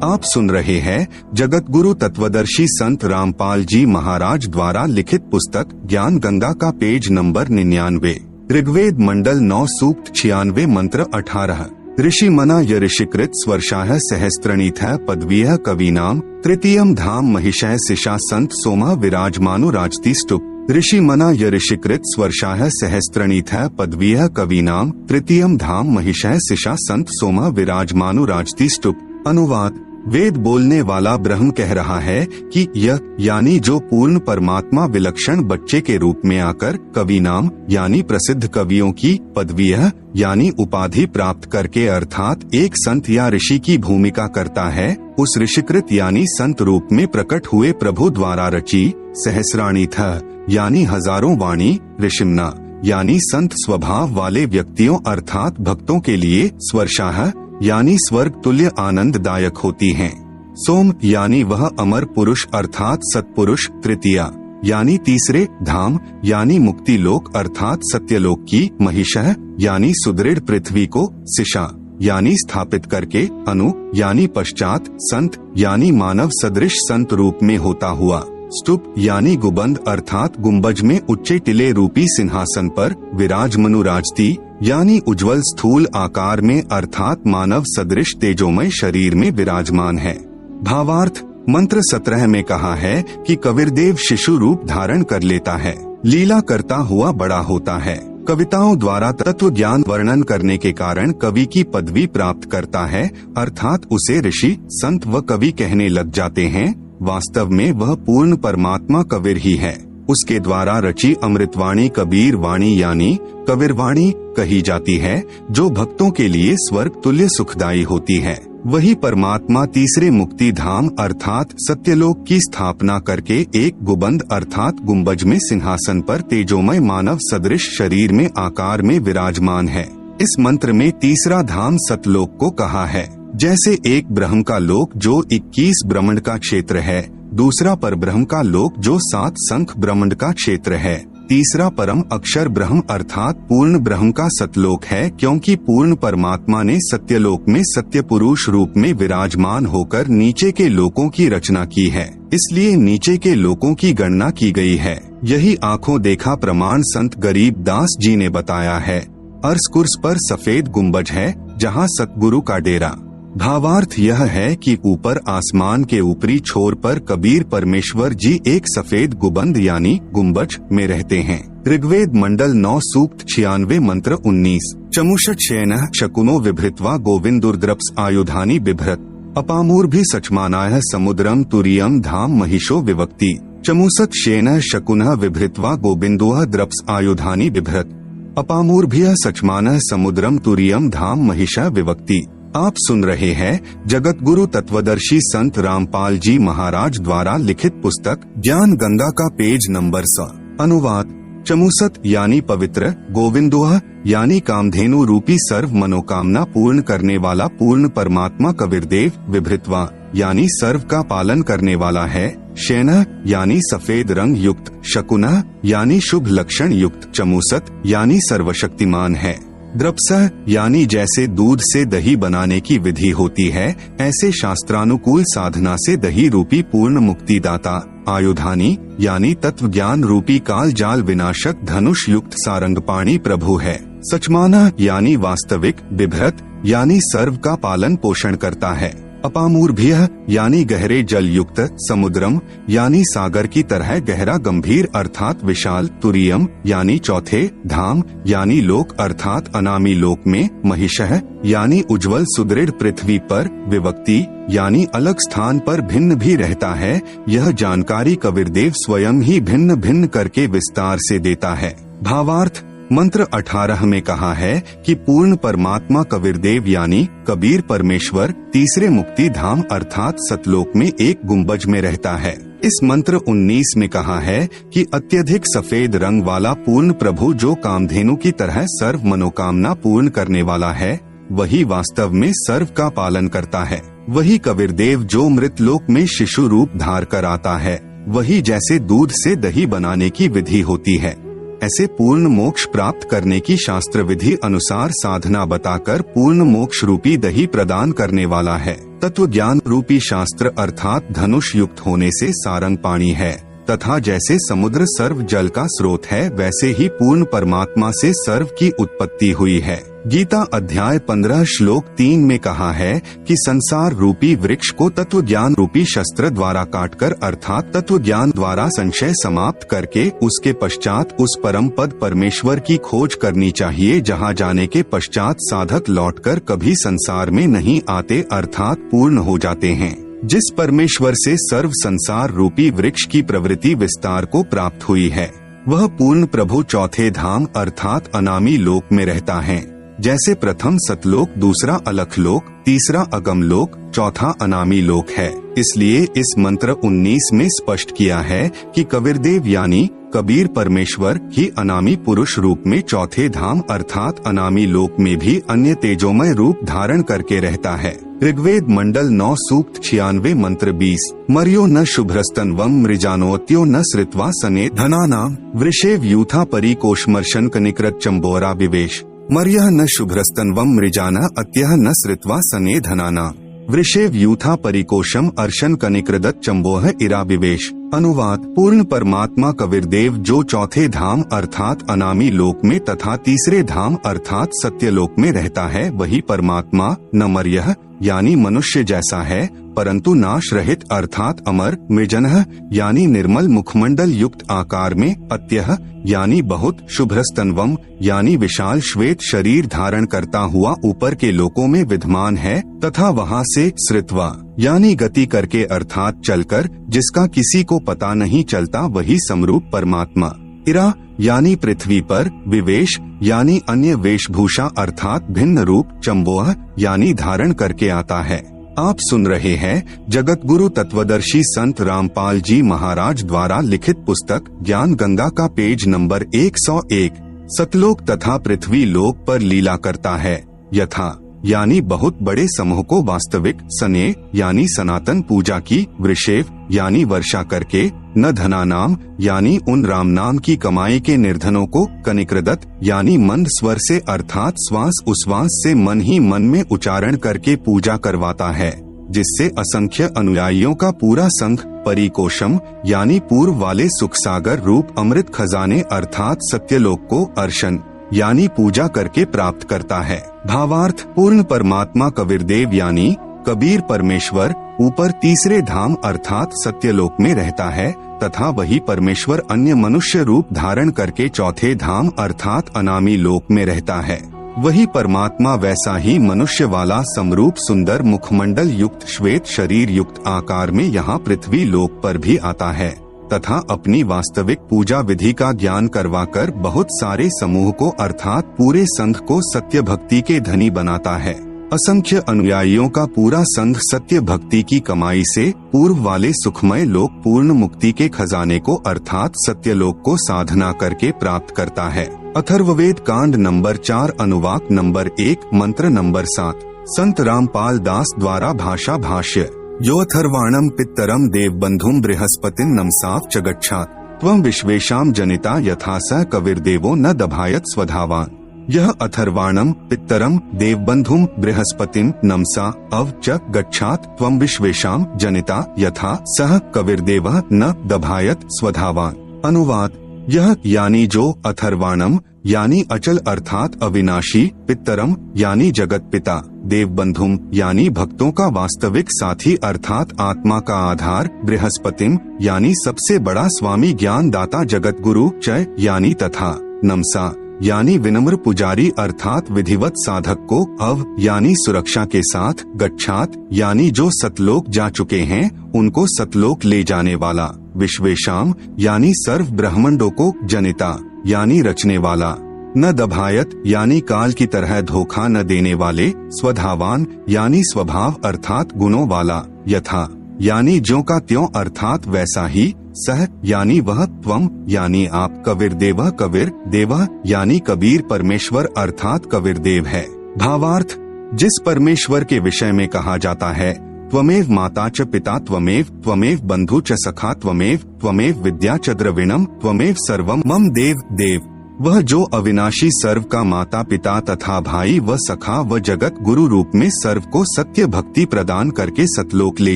आप सुन रहे हैं जगत गुरु तत्वदर्शी संत रामपाल जी महाराज द्वारा लिखित पुस्तक ज्ञान गंगा का पेज नंबर 99। ऋग्वेद मंडल 9 सूक्त 96 मंत्र 18। ऋषि मना य ऋषिकृत स्वर्षाः सहस्त्रणीथः पदवीयः कवीनाम तृतीयम धाम महिषः सिषा संत सोमा विराजमानो राजति स्तुप। ऋषि मना य ऋषिकृत स्वर्षाः सहस्त्रणीथः पदवीयः कवीनाम तृतीयम धाम महिषः सिषा संत सोमा विराजमानो राजति स्तुप। अनुवाद। वेद बोलने वाला ब्रह्म कह रहा है कि यह यानी जो पूर्ण परमात्मा विलक्षण बच्चे के रूप में आकर कवि नाम यानी प्रसिद्ध कवियों की पदवीयः यानी उपाधि प्राप्त करके अर्थात एक संत या ऋषि की भूमिका करता है, उस ऋषिकृत यानी संत रूप में प्रकट हुए प्रभु द्वारा रची सहस्राणीथः यानी हजारों वाणी ऋषिमना यानी संत स्वभाव वाले व्यक्तियों अर्थात भक्तों के लिए स्वर्षाः यानी स्वर्ग तुल्य आनंददायक होती हैं। सोम यानी वह अमर पुरुष अर्थात सत्पुरुष तृतीया यानी तीसरे धाम यानी मुक्ति लोक अर्थात सत्यलोक की महिषः यानी सुदृढ़ पृथ्वी को सिषा यानी स्थापित करके अनु यानी पश्चात संत यानी मानव सदृश संत रूप में होता हुआ स्तूप यानी गुबंद अर्थात गुंबज में उच्चे टिले रूपी सिंहासन पर विराजमनु राजती यानी उज्जवल स्थूल आकार में अर्थात मानव सदृश तेजोमय शरीर में विराजमान है। भावार्थ। मंत्र 17 में कहा है कि कबीरदेव शिशु रूप धारण कर लेता है, लीला करता हुआ बड़ा होता है, कविताओं द्वारा तत्व ज्ञान वर्णन करने के कारण कवि की पदवी प्राप्त करता है अर्थात उसे ऋषि संत व कवि कहने लग जाते हैं। वास्तव में वह पूर्ण परमात्मा कबीर ही है। उसके द्वारा रची अमृतवाणी कबीर वाणी यानी कबीरवाणी कही जाती है, जो भक्तों के लिए स्वर्ग तुल्य सुखदायी होती है। वही परमात्मा तीसरे मुक्ति धाम अर्थात सत्यलोक की स्थापना करके एक गुबंद अर्थात गुंबज में सिंहासन पर तेजोमय मानव सदृश शरीर में आकार में विराजमान है। इस मंत्र में तीसरा धाम सतलोक को कहा है। जैसे एक ब्रह्म का लोक जो 21 ब्रह्मांड का क्षेत्र है, दूसरा पर ब्रह्म का लोक जो 7 संख ब्रह्मांड का क्षेत्र है, तीसरा परम अक्षर ब्रह्म अर्थात पूर्ण ब्रह्म का सतलोक है, क्योंकि पूर्ण परमात्मा ने सत्यलोक में सत्य पुरुष रूप में विराजमान होकर नीचे के लोकों की रचना की है, इसलिए नीचे के लोकों की गणना की गई है। यही आंखों देखा प्रमाण संत गरीब दास जी ने बताया है। अर्श कुर्स पर सफेद गुंबज है जहाँ सतगुरु का डेरा। भावार्थ यह है कि ऊपर आसमान के ऊपरी छोर पर कबीर परमेश्वर जी एक सफेद गुबंद यानी गुंबज में रहते हैं। ऋग्वेद मंडल 9 सूक्त 96 मंत्र 19। चमुषट शयनः शकुनो विभृत्वा गोविंदुर्द्रप्स आयुधानि बिभ्रत अपामूर्भि सचमानायः समुद्रम तुरीयम धाम महिषो विवक्ति। चमुसत शयनः शकुनः विभृत्वा गोविंदुः द्रप्स आयुधानि बिभ्रत अपामूर्भ्यः सचमानः समुद्रम तुरीयम धाम महिषः विवक्ति। आप सुन रहे हैं जगत गुरु तत्वदर्शी संत रामपाल जी महाराज द्वारा लिखित पुस्तक ज्ञान गंगा का पेज नंबर 100। अनुवाद। चमुसत यानी पवित्र, गोविंदोह यानी कामधेनु रूपी सर्व मनोकामना पूर्ण करने वाला पूर्ण परमात्मा कबीरदेव, विभृत्वा यानी सर्व का पालन करने वाला है, शयनः यानी सफेद रंग युक्त, शकुनः यानी शुभ लक्षण युक्त, चमुसत यानी सर्वशक्तिमान है, द्रप्सः यानी जैसे दूध से दही बनाने की विधि होती है ऐसे शास्त्रानुकूल साधना से दही रूपी पूर्ण मुक्तिदाता, आयुधानी यानी तत्व ज्ञान रूपी काल जाल विनाशक धनुष युक्त सारंगपाणी प्रभु है, सचमाना यानी वास्तविक, बिभ्रत यानी सर्व का पालन पोषण करता है, अपामूर्भ्यः यानी गहरे जल युक्त, समुद्रम यानी सागर की तरह गहरा गंभीर अर्थात विशाल, तुरीयम यानी चौथे, धाम यानी लोक अर्थात अनामी लोक में, महिषः यानी उज्जवल सुदृढ़ पृथ्वी पर, विवक्ति यानी अलग स्थान पर भिन्न भी रहता है। यह जानकारी कबीरदेव स्वयं ही भिन्न भिन्न करके विस्तार से देता है। भावार्थ। मंत्र 18 में कहा है कि पूर्ण परमात्मा कबीरदेव यानी कबीर परमेश्वर तीसरे मुक्ति धाम अर्थात सतलोक में एक गुंबज में रहता है। इस मंत्र 19 में कहा है कि अत्यधिक सफेद रंग वाला पूर्ण प्रभु जो कामधेनु की तरह सर्व मनोकामना पूर्ण करने वाला है, वही वास्तव में सर्व का पालन करता है। वही कबीरदेव जो मृतलोक में शिशु रूप धार कर आता है, वही जैसे दूध से दही बनाने की विधि होती है ऐसे पूर्ण मोक्ष प्राप्त करने की शास्त्र विधि अनुसार साधना बताकर पूर्ण मोक्ष रूपी दही प्रदान करने वाला है तत्व ज्ञान रूपी शास्त्र अर्थात धनुष युक्त होने से सारंग पाणी है तथा जैसे समुद्र सर्व जल का स्रोत है वैसे ही पूर्ण परमात्मा से सर्व की उत्पत्ति हुई है। गीता अध्याय 15 श्लोक 3 में कहा है कि संसार रूपी वृक्ष को तत्व ज्ञान रूपी शस्त्र द्वारा काटकर अर्थात तत्व ज्ञान द्वारा संशय समाप्त करके उसके पश्चात उस परम पद परमेश्वर की खोज करनी चाहिए, जहां जाने के पश्चात साधक लौटकर कभी संसार में नहीं आते अर्थात पूर्ण हो जाते हैं। जिस परमेश्वर से सर्व संसार रूपी वृक्ष की प्रवृत्ति विस्तार को प्राप्त हुई है वह पूर्ण प्रभु चौथे धाम अर्थात अनामी लोक में रहता है। जैसे प्रथम सतलोक, दूसरा अलख लोक, तीसरा अगम लोक, चौथा अनामी लोक है। इसलिए इस मंत्र 19 में स्पष्ट किया है कि कबीरदेव यानी कबीर परमेश्वर ही अनामी पुरुष रूप में चौथे धाम अर्थात अनामी लोक में भी अन्य तेजोमय रूप धारण करके रहता है। ऋग्वेद मंडल 9 सूक्त 96 मंत्र 20 मर्यो न शुभ्रस्तन्वं मृजानोत्यो न श्रित्वा सने धनानाम वृषेव यूथा परी कोशमर्शन कनिकृत चंबोरा विवेश मर्यः न शुभ्रस्तन्वं मृजाना अत्यः न श्रित्वा सने धनानाम वृषेव यूथा परिकोशम अर्शन कनिकृदत चंबोह इरा विवेश। अनुवाद पूर्ण परमात्मा कबीरदेव जो चौथे धाम अर्थात अनामी लोक में तथा तीसरे धाम अर्थात सत्यलोक में रहता है वही परमात्मा न मर्यः यानी मनुष्य जैसा है परंतु नाश रहित अर्थात अमर, मृजनः यानी निर्मल मुखमंडल युक्त आकार में, अत्यः यानी बहुत, शुभ्रस्तन्वम यानी विशाल श्वेत शरीर धारण करता हुआ ऊपर के लोकों में विद्यमान है तथा वहां से श्रित्वा यानी गति करके अर्थात चलकर जिसका किसी को पता नहीं चलता वही समरूप परमात्मा। इरा यानी पृथ्वी पर, विवेश यानी अन्य वेशभूषा अर्थात भिन्न रूप, चंबोह यानी धारण करके आता है। आप सुन रहे हैं जगत गुरु तत्वदर्शी संत रामपाल जी महाराज द्वारा लिखित पुस्तक ज्ञान गंगा का पेज नंबर 101। सतलोक तथा पृथ्वी लोक पर लीला करता है। यथा यानी बहुत बड़े समूह को वास्तविक, सने यानी सनातन पूजा की, वृषेव यानी वर्षा करके, न धनानाम यानी उन राम नाम की कमाई के निर्धनों को, कनिकृदत यानी मंद स्वर से अर्थात श्वास उश्वास से मन ही मन में उच्चारण करके पूजा करवाता है, जिससे असंख्य अनुयायियों का पूरा संघ, परिकोशम यानी पूर्व वाले सुख सागर रूप अमृत खजाने अर्थात सत्यलोक को अर्शन यानी पूजा करके प्राप्त करता है। भावार्थ पूर्ण परमात्मा कबीरदेव यानी कबीर परमेश्वर ऊपर तीसरे धाम अर्थात सत्यलोक में रहता है तथा वही परमेश्वर अन्य मनुष्य रूप धारण करके चौथे धाम अर्थात अनामी लोक में रहता है। वही परमात्मा वैसा ही मनुष्य वाला समरूप सुंदर मुखमंडल युक्त श्वेत शरीर युक्त आकार में यहाँ पृथ्वी लोक पर भी आता है तथा अपनी वास्तविक पूजा विधि का ज्ञान करवाकर बहुत सारे समूह को अर्थात पूरे संघ को सत्य भक्ति के धनी बनाता है। असंख्य अनुयायियों का पूरा संघ सत्य भक्ति की कमाई से पूर्व वाले सुखमय लोक पूर्ण मुक्ति के खजाने को अर्थात सत्यलोक को साधना करके प्राप्त करता है। अथर्ववेद कांड नंबर 4 अनुवाक नंबर 1 मंत्र नंबर 7 संत रामपाल दास द्वारा भाषा भाष्य। यो अथर्वाणम पित्तरम देवबंधुम बृहस्पतिं नमसाव च गच्छात् त्वं विश्वेशाम जनिता यथा स कबीरदेवो न दभायत स्वधावान। यह अथर्वाणम पित्तरम देवबंधुम बृहस्पतिं नमसा अव च गच्छात् त्वं विश्वेशाम जनिता यथा सह कबीरदेवः न दभायत स्वधावान। अनुवाद यह यानी जो, अथर्वाणम यानी अचल अर्थात अविनाशी, पित्तरम यानी जगत पिता, देवबंधुम यानी भक्तों का वास्तविक साथी अर्थात आत्मा का आधार, बृहस्पतिम यानी सबसे बड़ा स्वामी ज्ञान दाता जगत गुरु, च यानी तथा, नमसा यानी विनम्र पुजारी अर्थात विधिवत साधक को, अव यानी सुरक्षा के साथ, गच्छात यानी जो सतलोक जा चुके हैं उनको सतलोक ले जाने वाला, विश्वेशाम यानी सर्व ब्रह्मांडों को, जनिता यानी रचने वाला, न दभायत यानी काल की तरह धोखा न देने वाले, स्वधावान यानी स्वभाव अर्थात गुणों वाला, यथा यानी ज्यों का त्यों अर्थात वैसा ही, सह यानी वह, त्वम यानी आप, कबीरदेवः कबीर देवः यानी कबीर परमेश्वर अर्थात कबीरदेव है। भावार्थ जिस परमेश्वर के विषय में कहा जाता है त्वमेव माता च पिता त्वमेव बंधु च सखा त्वमेव विद्या च द्रविणम त्वमेव सर्वम मम देव देव, वह जो अविनाशी सर्व का माता पिता तथा भाई व सखा व जगत गुरु रूप में सर्व को सत्य भक्ति प्रदान करके सतलोक ले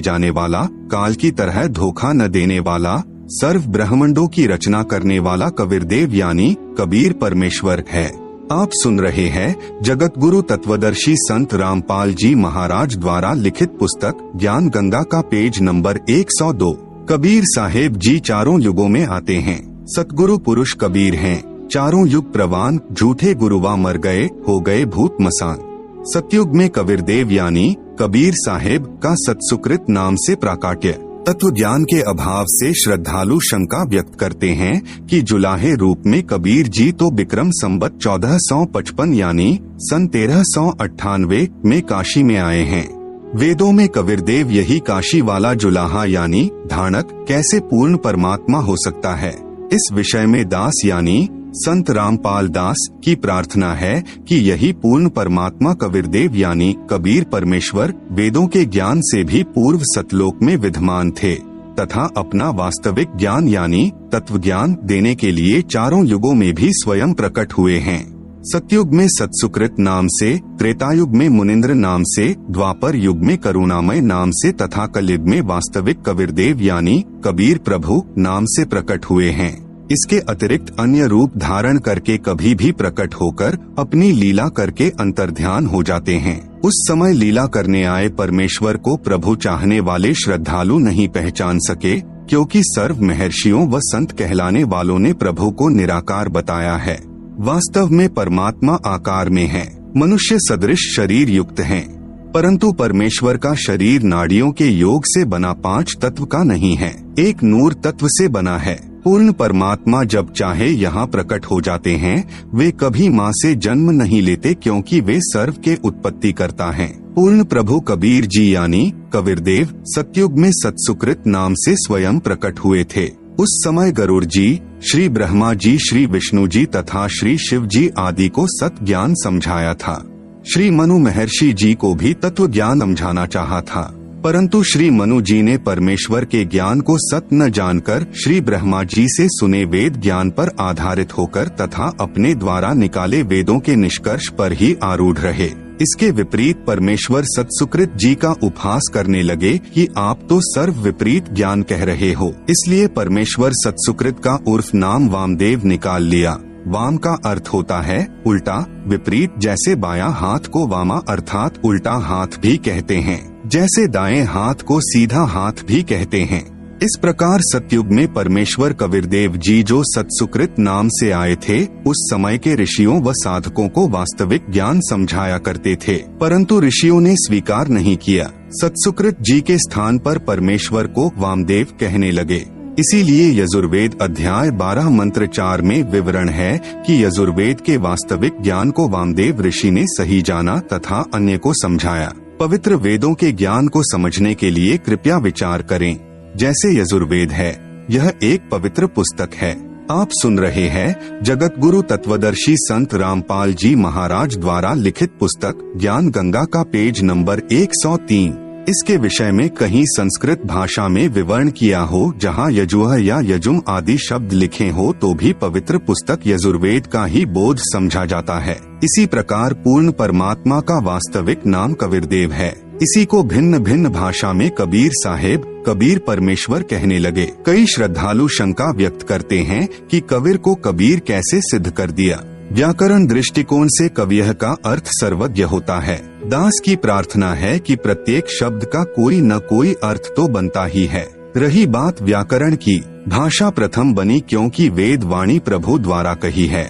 जाने वाला, काल की तरह धोखा न देने वाला, सर्व ब्रह्मांडों की रचना करने वाला कबीरदेव यानी कबीर परमेश्वर है। आप सुन रहे हैं जगत गुरु तत्वदर्शी संत रामपाल जी महाराज द्वारा लिखित पुस्तक ज्ञान गंगा का पेज नंबर 102। कबीर साहेब जी चारों युगों में आते हैं। सतगुरु पुरुष कबीर हैं। चारों युग प्रवान, झूठे गुरुवा मर गए, हो गए भूत मसान। सतयुग में कबीरदेव यानी कबीर साहेब का सत्सुकृत नाम से प्राकाट्य। तत्व ज्ञान के अभाव से श्रद्धालु शंका व्यक्त करते हैं कि जुलाहे रूप में कबीर जी तो विक्रम संवत 1455 यानी सन 1398 में काशी में आए हैं। वेदों में कबीरदेव यही काशी वाला जुलाहा यानी धानक कैसे पूर्ण परमात्मा हो सकता है? इस विषय में दास यानी संत रामपाल दास की प्रार्थना है कि यही पूर्ण परमात्मा कबीरदेव यानी कबीर परमेश्वर वेदों के ज्ञान से भी पूर्व सतलोक में विद्यमान थे तथा अपना वास्तविक ज्ञान यानी तत्व ज्ञान देने के लिए चारों युगों में भी स्वयं प्रकट हुए हैं। सतयुग में सत्सुकृत नाम से, त्रेतायुग में मुनिंद्र नाम से, द्वापर युग में करुणामय नाम से तथा कलयुग में वास्तविक कबीरदेव यानी कबीर प्रभु नाम से प्रकट हुए हैं। इसके अतिरिक्त अन्य रूप धारण करके कभी भी प्रकट होकर अपनी लीला करके अंतर्ध्यान हो जाते हैं। उस समय लीला करने आए परमेश्वर को प्रभु चाहने वाले श्रद्धालु नहीं पहचान सके, क्योंकि सर्व महर्षियों व संत कहलाने वालों ने प्रभु को निराकार बताया है। वास्तव में परमात्मा आकार में है, मनुष्य सदृश शरीर युक्त है, परंतु परमेश्वर का शरीर नाड़ियों के योग से बना 5 तत्व का नहीं है, एक नूर तत्व से बना है। पूर्ण परमात्मा जब चाहे यहाँ प्रकट हो जाते हैं। वे कभी माँ से जन्म नहीं लेते, क्योंकि वे सर्व के उत्पत्ति करता हैं। पूर्ण प्रभु कबीर जी यानी कबीरदेव सतयुग में सत्सुकृत नाम से स्वयं प्रकट हुए थे। उस समय गरुड़ जी, श्री ब्रह्मा जी, श्री विष्णु जी तथा श्री शिव जी आदि को सत ज्ञान समझाया था। श्री मनु महर्षि जी को भी तत्व ज्ञान समझाना चाहा था, परंतु श्री मनु जी ने परमेश्वर के ज्ञान को सत न जानकर श्री ब्रह्मा जी से सुने वेद ज्ञान पर आधारित होकर तथा अपने द्वारा निकाले वेदों के निष्कर्ष पर ही आरूढ़ रहे। इसके विपरीत परमेश्वर सत्सुकृत जी का उपहास करने लगे कि आप तो सर्व विपरीत ज्ञान कह रहे हो। इसलिए परमेश्वर सत्सुकृत का उर्फ नाम वामदेव निकाल लिया। वाम का अर्थ होता है उल्टा, विपरीत। जैसे बायां हाथ को वामा अर्थात उल्टा हाथ भी कहते हैं, जैसे दाएं हाथ को सीधा हाथ भी कहते हैं। इस प्रकार सतयुग में परमेश्वर कबीरदेव जी जो सत्सुकृत नाम से आए थे, उस समय के ऋषियों व साधकों को वास्तविक ज्ञान समझाया करते थे, परंतु ऋषियों ने स्वीकार नहीं किया। सत्सुकृत जी के स्थान पर परमेश्वर को वामदेव कहने लगे। इसीलिए यजुर्वेद अध्याय 12 मंत्र 4 में विवरण है कि यजुर्वेद के वास्तविक ज्ञान को वामदेव ऋषि ने सही जाना तथा अन्य को समझाया। पवित्र वेदों के ज्ञान को समझने के लिए कृपया विचार करें। जैसे यजुर्वेद है, यह एक पवित्र पुस्तक है। आप सुन रहे हैं जगत गुरु तत्वदर्शी संत रामपाल जी महाराज द्वारा लिखित पुस्तक ज्ञान गंगा का पेज नंबर 103। इसके विषय में कहीं संस्कृत भाषा में विवरण किया हो, जहाँ यजुः या यजुम आदि शब्द लिखे हो, तो भी पवित्र पुस्तक यजुर्वेद का ही बोध समझा जाता है। इसी प्रकार पूर्ण परमात्मा का वास्तविक नाम कबीरदेव है। इसी को भिन्न भिन्न भाषा में कबीर साहेब, कबीर परमेश्वर कहने लगे। कई श्रद्धालु शंका व्यक्त करते हैं कि कबीर को कबीर कैसे सिद्ध कर दिया। व्याकरण दृष्टिकोण से कवियः का अर्थ सर्वज्ञ होता है। दास की प्रार्थना है कि प्रत्येक शब्द का कोई न कोई अर्थ तो बनता ही है। रही बात व्याकरण की, भाषा प्रथम बनी क्योंकि वेद वाणी प्रभु द्वारा कही है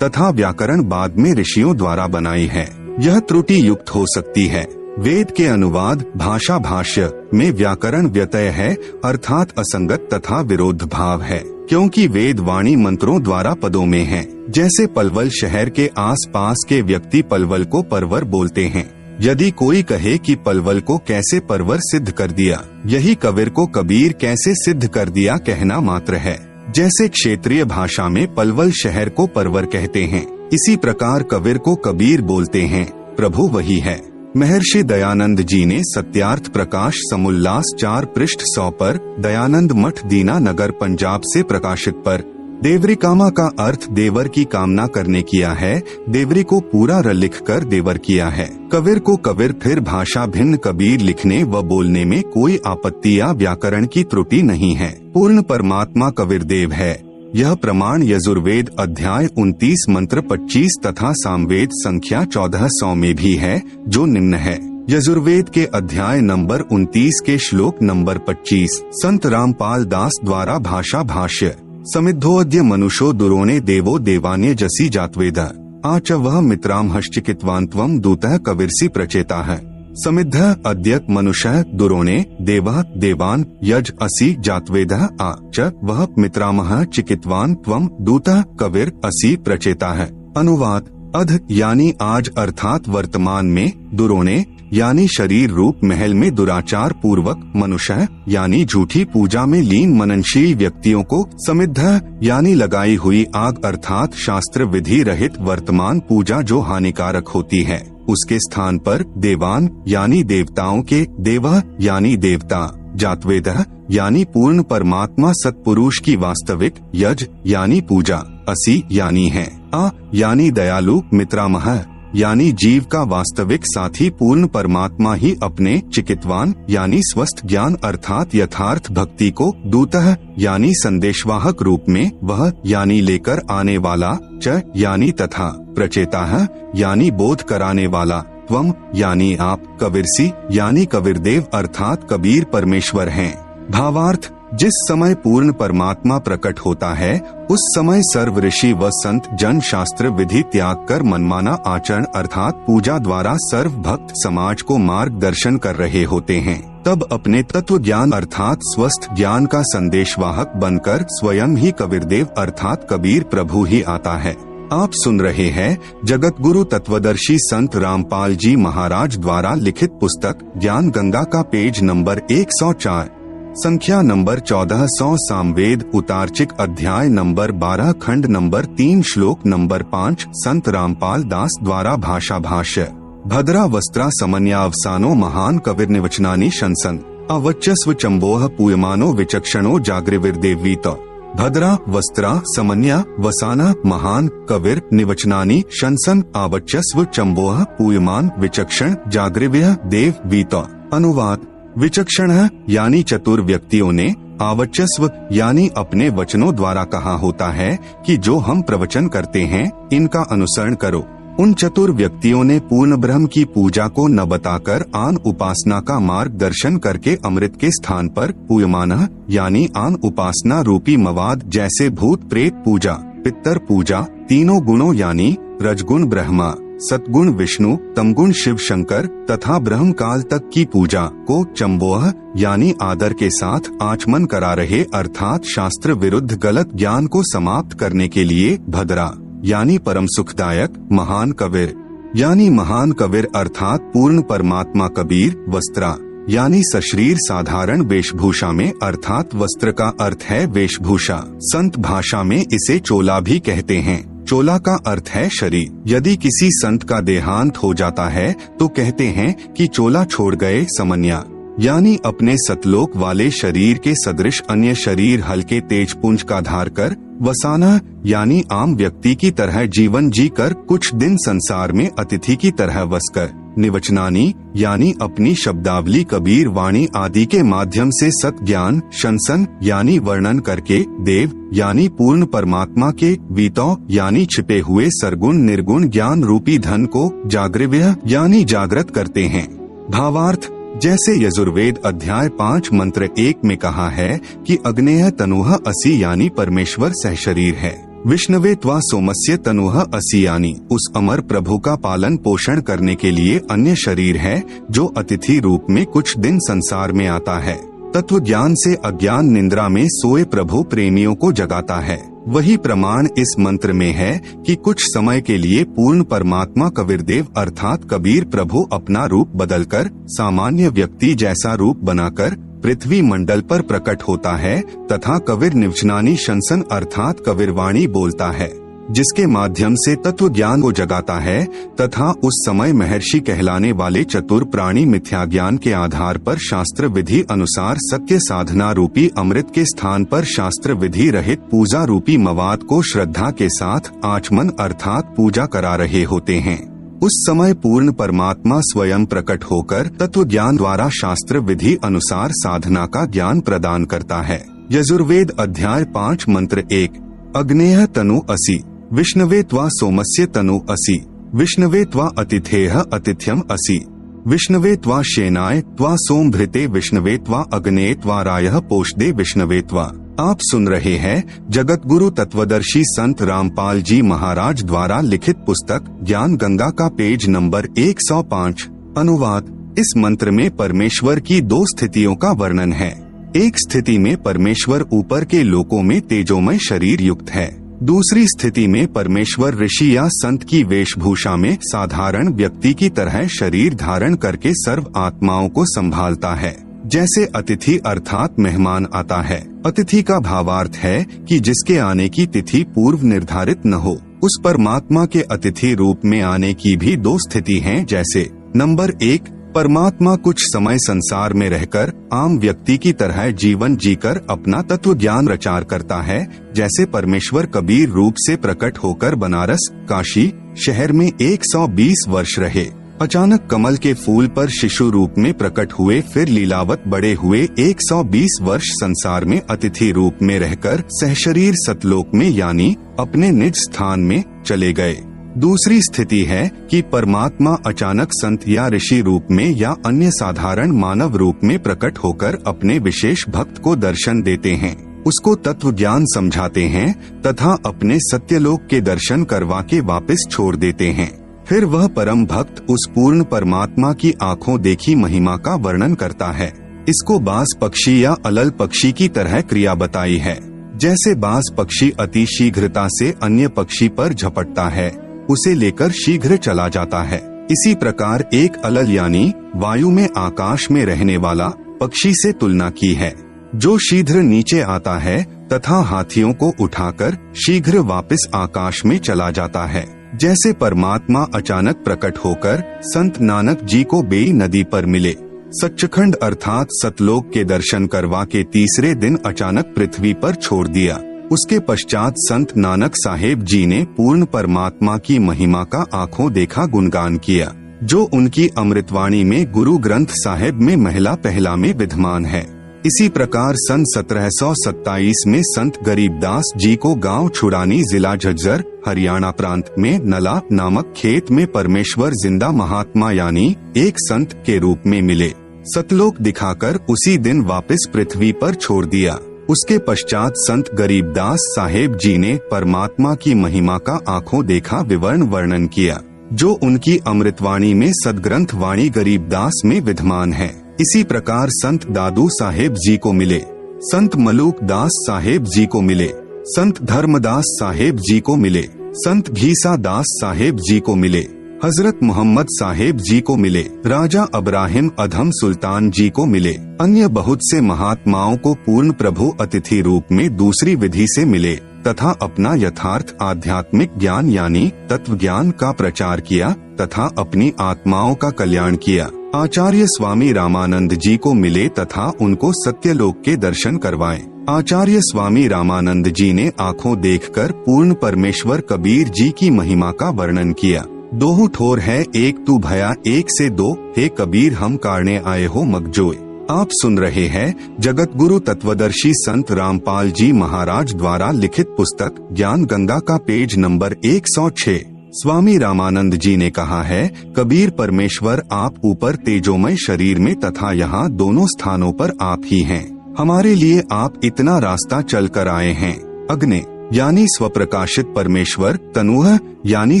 तथा व्याकरण बाद में ऋषियों द्वारा बनाई है। यह त्रुटि युक्त हो सकती है। वेद के अनुवाद भाषा भाष्य में व्याकरण व्यत्यय है, अर्थात असंगत तथा विरोध भाव है, क्योंकि वेद वाणी मंत्रों द्वारा पदों में है। जैसे पलवल शहर के आसपास के व्यक्ति पलवल को परवर बोलते हैं। यदि कोई कहे कि पलवल को कैसे परवर सिद्ध कर दिया, यही कबीर को कबीर कैसे सिद्ध कर दिया कहना मात्र है। जैसे क्षेत्रीय भाषा में पलवल शहर को परवर कहते हैं, इसी प्रकार कबीर को कबीर बोलते हैं। प्रभु वही है। महर्षि दयानंद जी ने सत्यार्थ प्रकाश समुल्लास 4 पृष्ठ 100 पर दयानंद मठ दीना नगर पंजाब से प्रकाशित पर देवरिकामा का अर्थ देवर की कामना करने किया है। देवरी को पूरा र लिख कर देवर किया है। कबीर को कबीर, फिर भाषा भिन्न कबीर लिखने व बोलने में कोई आपत्ति या व्याकरण की त्रुटि नहीं है। पूर्ण परमात्मा कबीर देव है। यह प्रमाण यजुर्वेद अध्याय 29 मंत्र 25 तथा सामवेद संख्या 1400 में भी है, जो निम्न है। यजुर्वेद के अध्याय नंबर 29 के श्लोक नंबर 25 संत रामपाल दास द्वारा भाषा भाष्य। समिद्धोऽद्य मनुष्यो दुरोणे देवो देवान्य जसी जातवेद आच वह मित्रामहश्चिकित्वान्त्वं दूतः कविर्षि प्रचेता है। समिद्ध अद्य मनुष्य दुरोणे देवः देवान यज असि जातवेदः आ च वह मित्रामह चिकित्वान त्वं दूतः कविर असि प्रचेता है। अनुवाद अध यानी आज अर्थात वर्तमान में, दुरोणे यानी शरीर रूप महल में दुराचार पूर्वक, मनुष्य यानी झूठी पूजा में लीन मननशील व्यक्तियों को, समिद्ध यानी लगाई हुई आग अर्थात शास्त्र विधि रहित वर्तमान पूजा जो हानिकारक होती है, उसके स्थान पर देवान यानी देवताओं के, देव यानी देवता, जातवेद यानी पूर्ण परमात्मा सत्पुरुष की वास्तविक, यज यानी पूजा, असि यानी है, आ यानी दयालु, मित्रामह यानी जीव का वास्तविक साथी पूर्ण परमात्मा ही अपने चिकित्वान यानी स्वस्थ ज्ञान अर्थात यथार्थ भक्ति को, दूतः यानी संदेशवाहक रूप में, वह यानी लेकर आने वाला, च यानी तथा, प्रचेता यानी बोध कराने वाला, त्वम यानी आप, कबीरसी यानी कबीरदेव अर्थात कबीर परमेश्वर हैं। भावार्थ जिस समय पूर्ण परमात्मा प्रकट होता है उस समय सर्व ऋषि व संत जन शास्त्र विधि त्याग कर मनमाना आचरण अर्थात पूजा द्वारा सर्व भक्त समाज को मार्गदर्शन कर रहे होते हैं। तब अपने तत्व ज्ञान अर्थात स्वस्थ ज्ञान का संदेशवाहक बनकर स्वयं ही कबीरदेव अर्थात कबीर प्रभु ही आता है। आप सुन रहे हैं जगत गुरु तत्वदर्शी संत रामपाल जी महाराज द्वारा लिखित पुस्तक ज्ञान गंगा का पेज नंबर 104 संख्या नंबर 1400 सामवेद उतारचिक अध्याय नंबर 12 खंड नंबर 3 श्लोक नंबर 5 संत रामपाल दास द्वारा भाषा भाष्य। भद्रा वस्त्रा समन्यावसानो महान कविर्निवचनानि शंसन अवच्चस्व चंबोह पूयमानो विचक्षणो जागृविर्देवीत। भद्रा वस्त्रा समन्या वसाना महान कविर निवचनानि शंसन आवच्चस्व चंबोह पूयमान विचक्षण जागृव्य देव वीत। अनुवाद विचक्षण यानी चतुर व्यक्तियों ने, आवच्चस्व यानी अपने वचनों द्वारा कहा होता है कि जो हम प्रवचन करते हैं इनका अनुसरण करो। उन चतुर व्यक्तियों ने पूर्ण ब्रह्म की पूजा को न बताकर आन उपासना का मार्गदर्शन करके अमृत के स्थान पर पूयमान यानी आन उपासना रूपी मवाद जैसे भूत प्रेत पूजा, पितर पूजा, तीनों गुणों यानी रजगुण ब्रह्मा, सतगुण विष्णु, तमगुण शिव शंकर तथा ब्रह्म काल तक की पूजा को चंबोह यानी आदर के साथ आचमन करा रहे अर्थात शास्त्र विरुद्ध गलत ज्ञान को समाप्त करने के लिए भद्रा यानी परम सुखदायक, महान कबीर यानी महान कबीर अर्थात पूर्ण परमात्मा कबीर, वस्त्रा यानी सशरीर साधारण वेशभूषा में अर्थात वस्त्र का अर्थ है वेशभूषा। संत भाषा में इसे चोला भी कहते हैं। चोला का अर्थ है शरीर। यदि किसी संत का देहांत हो जाता है तो कहते हैं कि चोला छोड़ गए समन्या यानी अपने सतलोक वाले शरीर के सदृश अन्य शरीर हल्के तेज पुंज का धार कर, वसाना यानी आम व्यक्ति की तरह जीवन जी कर कुछ दिन संसार में अतिथि की तरह बसकर, निवचनानी यानी अपनी शब्दावली कबीर वाणी आदि के माध्यम से सत ज्ञान, शंसन यानी वर्णन करके, देव यानी पूर्ण परमात्मा के, वीतो यानी छिपे हुए सरगुण निर्गुण ज्ञान रूपी धन को, जागृव्य यानी जागृत करते हैं। भावार्थ जैसे यजुर्वेद अध्याय 5 मंत्र 1 में कहा है कि अग्नेय तनुह असि यानी परमेश्वर सहशरीर है, विष्णवे त्वा सोमस्य तनुह असि यानी उस अमर प्रभु का पालन पोषण करने के लिए अन्य शरीर है जो अतिथि रूप में कुछ दिन संसार में आता है। तत्व ज्ञान से अज्ञान निंद्रा में सोए प्रभु प्रेमियों को जगाता है। वही प्रमाण इस मंत्र में है कि कुछ समय के लिए पूर्ण परमात्मा कबीरदेव अर्थात कबीर प्रभु अपना रूप बदलकर सामान्य व्यक्ति जैसा रूप बनाकर पृथ्वी मंडल पर प्रकट होता है तथा कबीर निवचनानी शंसन अर्थात कबीरवाणी बोलता है। जिसके माध्यम से तत्व ज्ञान को जगाता है तथा उस समय महर्षि कहलाने वाले चतुर प्राणी मिथ्या ज्ञान के आधार पर शास्त्र विधि अनुसार सत्य साधना रूपी अमृत के स्थान पर शास्त्र विधि रहित पूजा रूपी मवाद को श्रद्धा के साथ आचमन अर्थात पूजा करा रहे होते हैं। उस समय पूर्ण परमात्मा स्वयं प्रकट होकर तत्व ज्ञान द्वारा शास्त्र विधि अनुसार साधना का ज्ञान प्रदान करता है। यजुर्वेद अध्याय 5 मंत्र 1 अग्नेय तनु असि विष्णवे त्वा सोमस्य तनु असि विष्णवे त्वा अतिथेह अतिथ्यम असि विष्णवे त्वा शेनाय त्वा सोमभृते विष्णवे त्वा अग्ने त्वा रायः पोषदे विष्णवे त्वा। आप सुन रहे हैं जगत गुरु तत्वदर्शी संत रामपाल जी महाराज द्वारा लिखित पुस्तक ज्ञान गंगा का पेज नंबर 105। अनुवाद। इस मंत्र में परमेश्वर की 2 स्थितियों का वर्णन है। एक स्थिति में परमेश्वर ऊपर के लोकों में तेजोमय शरीर युक्त है। दूसरी स्थिति में परमेश्वर ऋषि या संत की वेशभूषा में साधारण व्यक्ति की तरह शरीर धारण करके सर्व आत्माओं को संभालता है। जैसे अतिथि अर्थात मेहमान आता है। अतिथि का भावार्थ है कि जिसके आने की तिथि पूर्व निर्धारित न हो। उस परमात्मा के अतिथि रूप में आने की भी 2 स्थिति हैं। जैसे नंबर 1, परमात्मा कुछ समय संसार में रहकर आम व्यक्ति की तरह जीवन जीकर अपना तत्व ज्ञान प्रचार करता है। जैसे परमेश्वर कबीर रूप से प्रकट होकर बनारस काशी शहर में 120 वर्ष रहे। अचानक कमल के फूल पर शिशु रूप में प्रकट हुए, फिर लीलावत बड़े हुए 120 वर्ष संसार में अतिथि रूप में रहकर सहशरीर सतलोक में यानी अपने निज स्थान में चले गए। दूसरी स्थिति है कि परमात्मा अचानक संत या ऋषि रूप में या अन्य साधारण मानव रूप में प्रकट होकर अपने विशेष भक्त को दर्शन देते हैं, उसको तत्व ज्ञान समझाते हैं तथा अपने सत्यलोक के दर्शन करवा के वापस छोड़ देते हैं। फिर वह परम भक्त उस पूर्ण परमात्मा की आंखों देखी महिमा का वर्णन करता है। इसको बाज पक्षी या अलल पक्षी की तरह क्रिया बताई है। जैसे बाज पक्षी अति शीघ्रता से अन्य पक्षी पर झपटता है, उसे लेकर शीघ्र चला जाता है। इसी प्रकार एक अलल यानी वायु में आकाश में रहने वाला पक्षी से तुलना की है, जो शीघ्र नीचे आता है तथा हाथियों को उठाकर शीघ्र वापस आकाश में चला जाता है। जैसे परमात्मा अचानक प्रकट होकर संत नानक जी को बेई नदी पर मिले, सच्चखंड अर्थात सतलोक के दर्शन करवा के तीसरे दिन अचानक पृथ्वी पर छोड़ दिया। उसके पश्चात संत नानक साहेब जी ने पूर्ण परमात्मा की महिमा का आंखों देखा गुणगान किया, जो उनकी अमृतवाणी में गुरु ग्रंथ साहिब में महिला पहला में विद्यमान है। इसी प्रकार सन 1727 में संत गरीबदास जी को गांव छुड़ानी जिला झज्जर हरियाणा प्रांत में नला नामक खेत में परमेश्वर जिंदा महात्मा यानी एक संत के रूप में मिले। सतलोक दिखाकर उसी दिन वापस पृथ्वी पर छोड़ दिया। उसके पश्चात संत गरीबदास साहेब जी ने परमात्मा की महिमा का आंखों देखा विवरण वर्णन किया, जो उनकी अमृतवाणी में सदग्रंथ वाणी गरीबदास में विद्यमान है। इसी प्रकार संत दादू साहेब जी को मिले, संत मलूक दास साहेब जी को मिले, संत धर्मदास साहेब जी को मिले, संत घीसा दास साहेब जी को मिले, हजरत मोहम्मद साहेब जी को मिले, राजा अब्राहिम अधम सुल्तान जी को मिले। अन्य बहुत से महात्माओं को पूर्ण प्रभु अतिथि रूप में दूसरी विधि से मिले तथा अपना यथार्थ आध्यात्मिक ज्ञान यानी तत्व ज्ञान का प्रचार किया तथा अपनी आत्माओं का कल्याण किया। आचार्य स्वामी रामानंद जी को मिले तथा उनको सत्यलोक के दर्शन करवाए। आचार्य स्वामी रामानंद जी ने आंखों देखकर पूर्ण परमेश्वर कबीर जी की महिमा का वर्णन किया। दोहु ठोर है एक तू भया एक से दो, हे कबीर हम कारणे आए हो मगजोय। आप सुन रहे हैं जगत गुरु तत्वदर्शी संत रामपाल जी महाराज द्वारा लिखित पुस्तक ज्ञान गंगा का पेज नंबर 106। स्वामी रामानंद जी ने कहा है, कबीर परमेश्वर आप ऊपर तेजोमय शरीर में तथा यहाँ दोनों स्थानों पर आप ही हैं। हमारे लिए आप इतना रास्ता चल कर आए हैं। अग्नि यानी स्वप्रकाशित परमेश्वर, तनुह यानी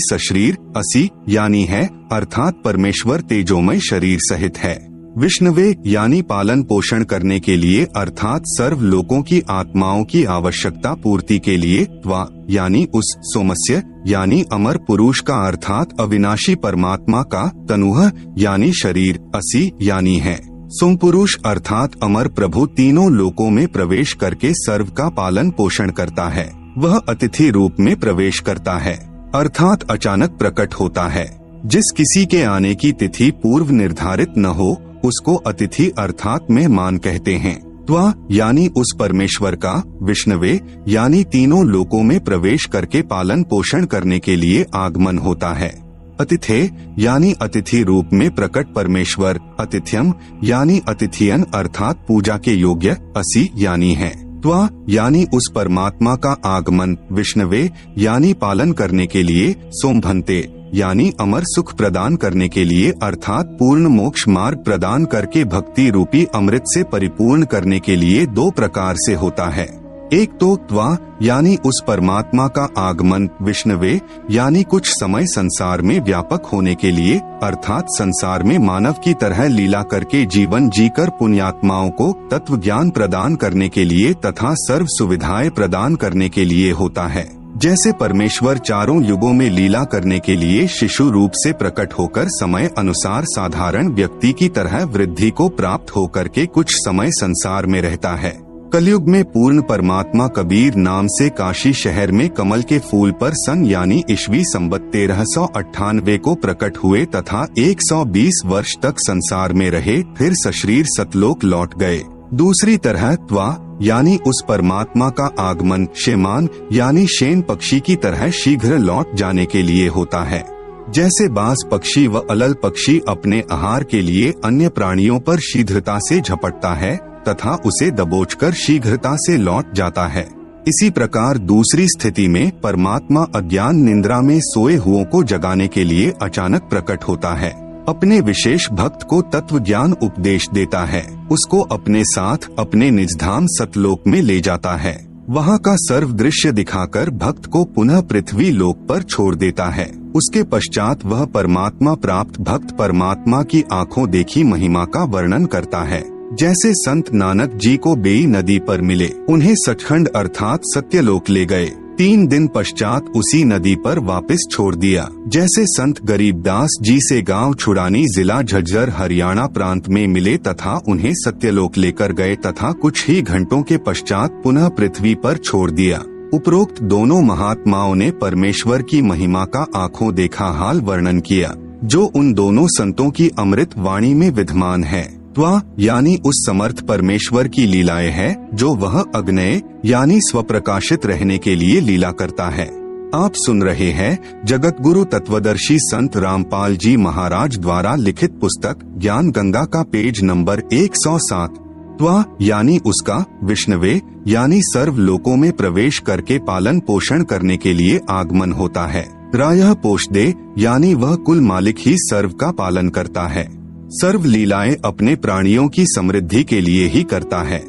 सशरीर, असि यानी है अर्थात परमेश्वर तेजोमय शरीर सहित है। विष्णवे यानी पालन पोषण करने के लिए अर्थात सर्व लोकों की आत्माओं की आवश्यकता पूर्ति के लिए, त्वा यानी उस, सोमस्य यानी अमर पुरुष का अर्थात अविनाशी परमात्मा का, तनुह यानी शरीर, असि यानी है सोम पुरुष अर्थात अमर प्रभु तीनों लोकों में प्रवेश करके सर्व का पालन पोषण करता है। वह अतिथि रूप में प्रवेश करता है, अर्थात अचानक प्रकट होता है। जिस किसी के आने की तिथि पूर्व निर्धारित न हो उसको अतिथि अर्थात मेहमान कहते हैं। त्वा यानी उस परमेश्वर का विष्णवे यानी तीनों लोकों में प्रवेश करके पालन पोषण करने के लिए आगमन होता है। अतिथे यानी अतिथि रूप में प्रकट परमेश्वर, अतिथ्यम यानी अतिथियन अर्थात पूजा के योग्य, असि यानी है। त्वा यानी उस परमात्मा का आगमन, विष्णवे यानी पालन करने के लिए, सोमभन्ते यानी अमर सुख प्रदान करने के लिए अर्थात पूर्ण मोक्ष मार्ग प्रदान करके भक्ति रूपी अमृत से परिपूर्ण करने के लिए दो प्रकार से होता है। एक तो त्वा यानी उस परमात्मा का आगमन, विष्णवे यानी कुछ समय संसार में व्यापक होने के लिए अर्थात संसार में मानव की तरह लीला करके जीवन जीकर पुण्यात्माओं को तत्व ज्ञान प्रदान करने के लिए तथा सर्व सुविधाएं प्रदान करने के लिए होता है। जैसे परमेश्वर चारों युगों में लीला करने के लिए शिशु रूप से प्रकट होकर समय अनुसार साधारण व्यक्ति की तरह वृद्धि को प्राप्त होकर के कुछ समय संसार में रहता है। कलयुग में पूर्ण परमात्मा कबीर नाम से काशी शहर में कमल के फूल पर सन यानी ईस्वी संवत 1398 को प्रकट हुए तथा 120 वर्ष तक संसार में रहे, फिर सशरीर सतलोक लौट गए। दूसरी तरह त्वा यानी उस परमात्मा का आगमन शेमान यानी शेन पक्षी की तरह शीघ्र लौट जाने के लिए होता है। जैसे बाज पक्षी व अलल पक्षी अपने आहार के लिए अन्य प्राणियों पर शीघ्रता से झपटता है तथा उसे दबोचकर शीघ्रता से लौट जाता है, इसी प्रकार दूसरी स्थिति में परमात्मा अज्ञान निद्रा में सोए हुओं को जगाने के लिए अचानक प्रकट होता है। अपने विशेष भक्त को तत्व ज्ञान उपदेश देता है, उसको अपने साथ अपने निजधाम सतलोक में ले जाता है। वहाँ का सर्व दृश्य दिखाकर भक्त को पुनः पृथ्वी लोक पर छोड़ देता है। उसके पश्चात वह परमात्मा प्राप्त भक्त परमात्मा की आंखों देखी महिमा का वर्णन करता है। जैसे संत नानक जी को बेई नदी पर मिले, उन्हें सचखंड अर्थात सत्यलोक ले गए, 3 दिन पश्चात उसी नदी पर वापस छोड़ दिया। जैसे संत गरीबदास जी से गांव छुड़ानी जिला झज्जर हरियाणा प्रांत में मिले तथा उन्हें सत्यलोक लेकर गए तथा कुछ ही घंटों के पश्चात पुनः पृथ्वी पर छोड़ दिया। उपरोक्त दोनों महात्माओं ने परमेश्वर की महिमा का आंखों देखा हाल वर्णन किया, जो उन दोनों संतों की अमृत वाणी में विद्यमान है। त्वा यानी उस समर्थ परमेश्वर की लीलाएं है, जो वह अग्नेय यानी स्वप्रकाशित रहने के लिए लीला करता है। आप सुन रहे हैं जगत गुरु तत्वदर्शी संत रामपाल जी महाराज द्वारा लिखित पुस्तक ज्ञान गंगा का पेज नंबर 107। त्वा यानी उसका, विष्णवे यानी सर्व लोकों में प्रवेश करके पालन पोषण करने के लिए आगमन होता है। रायः पोषदे यानी वह कुल मालिक ही सर्व का पालन करता है, सर्व लीलाएं अपने प्राणियों की समृद्धि के लिए ही करता है।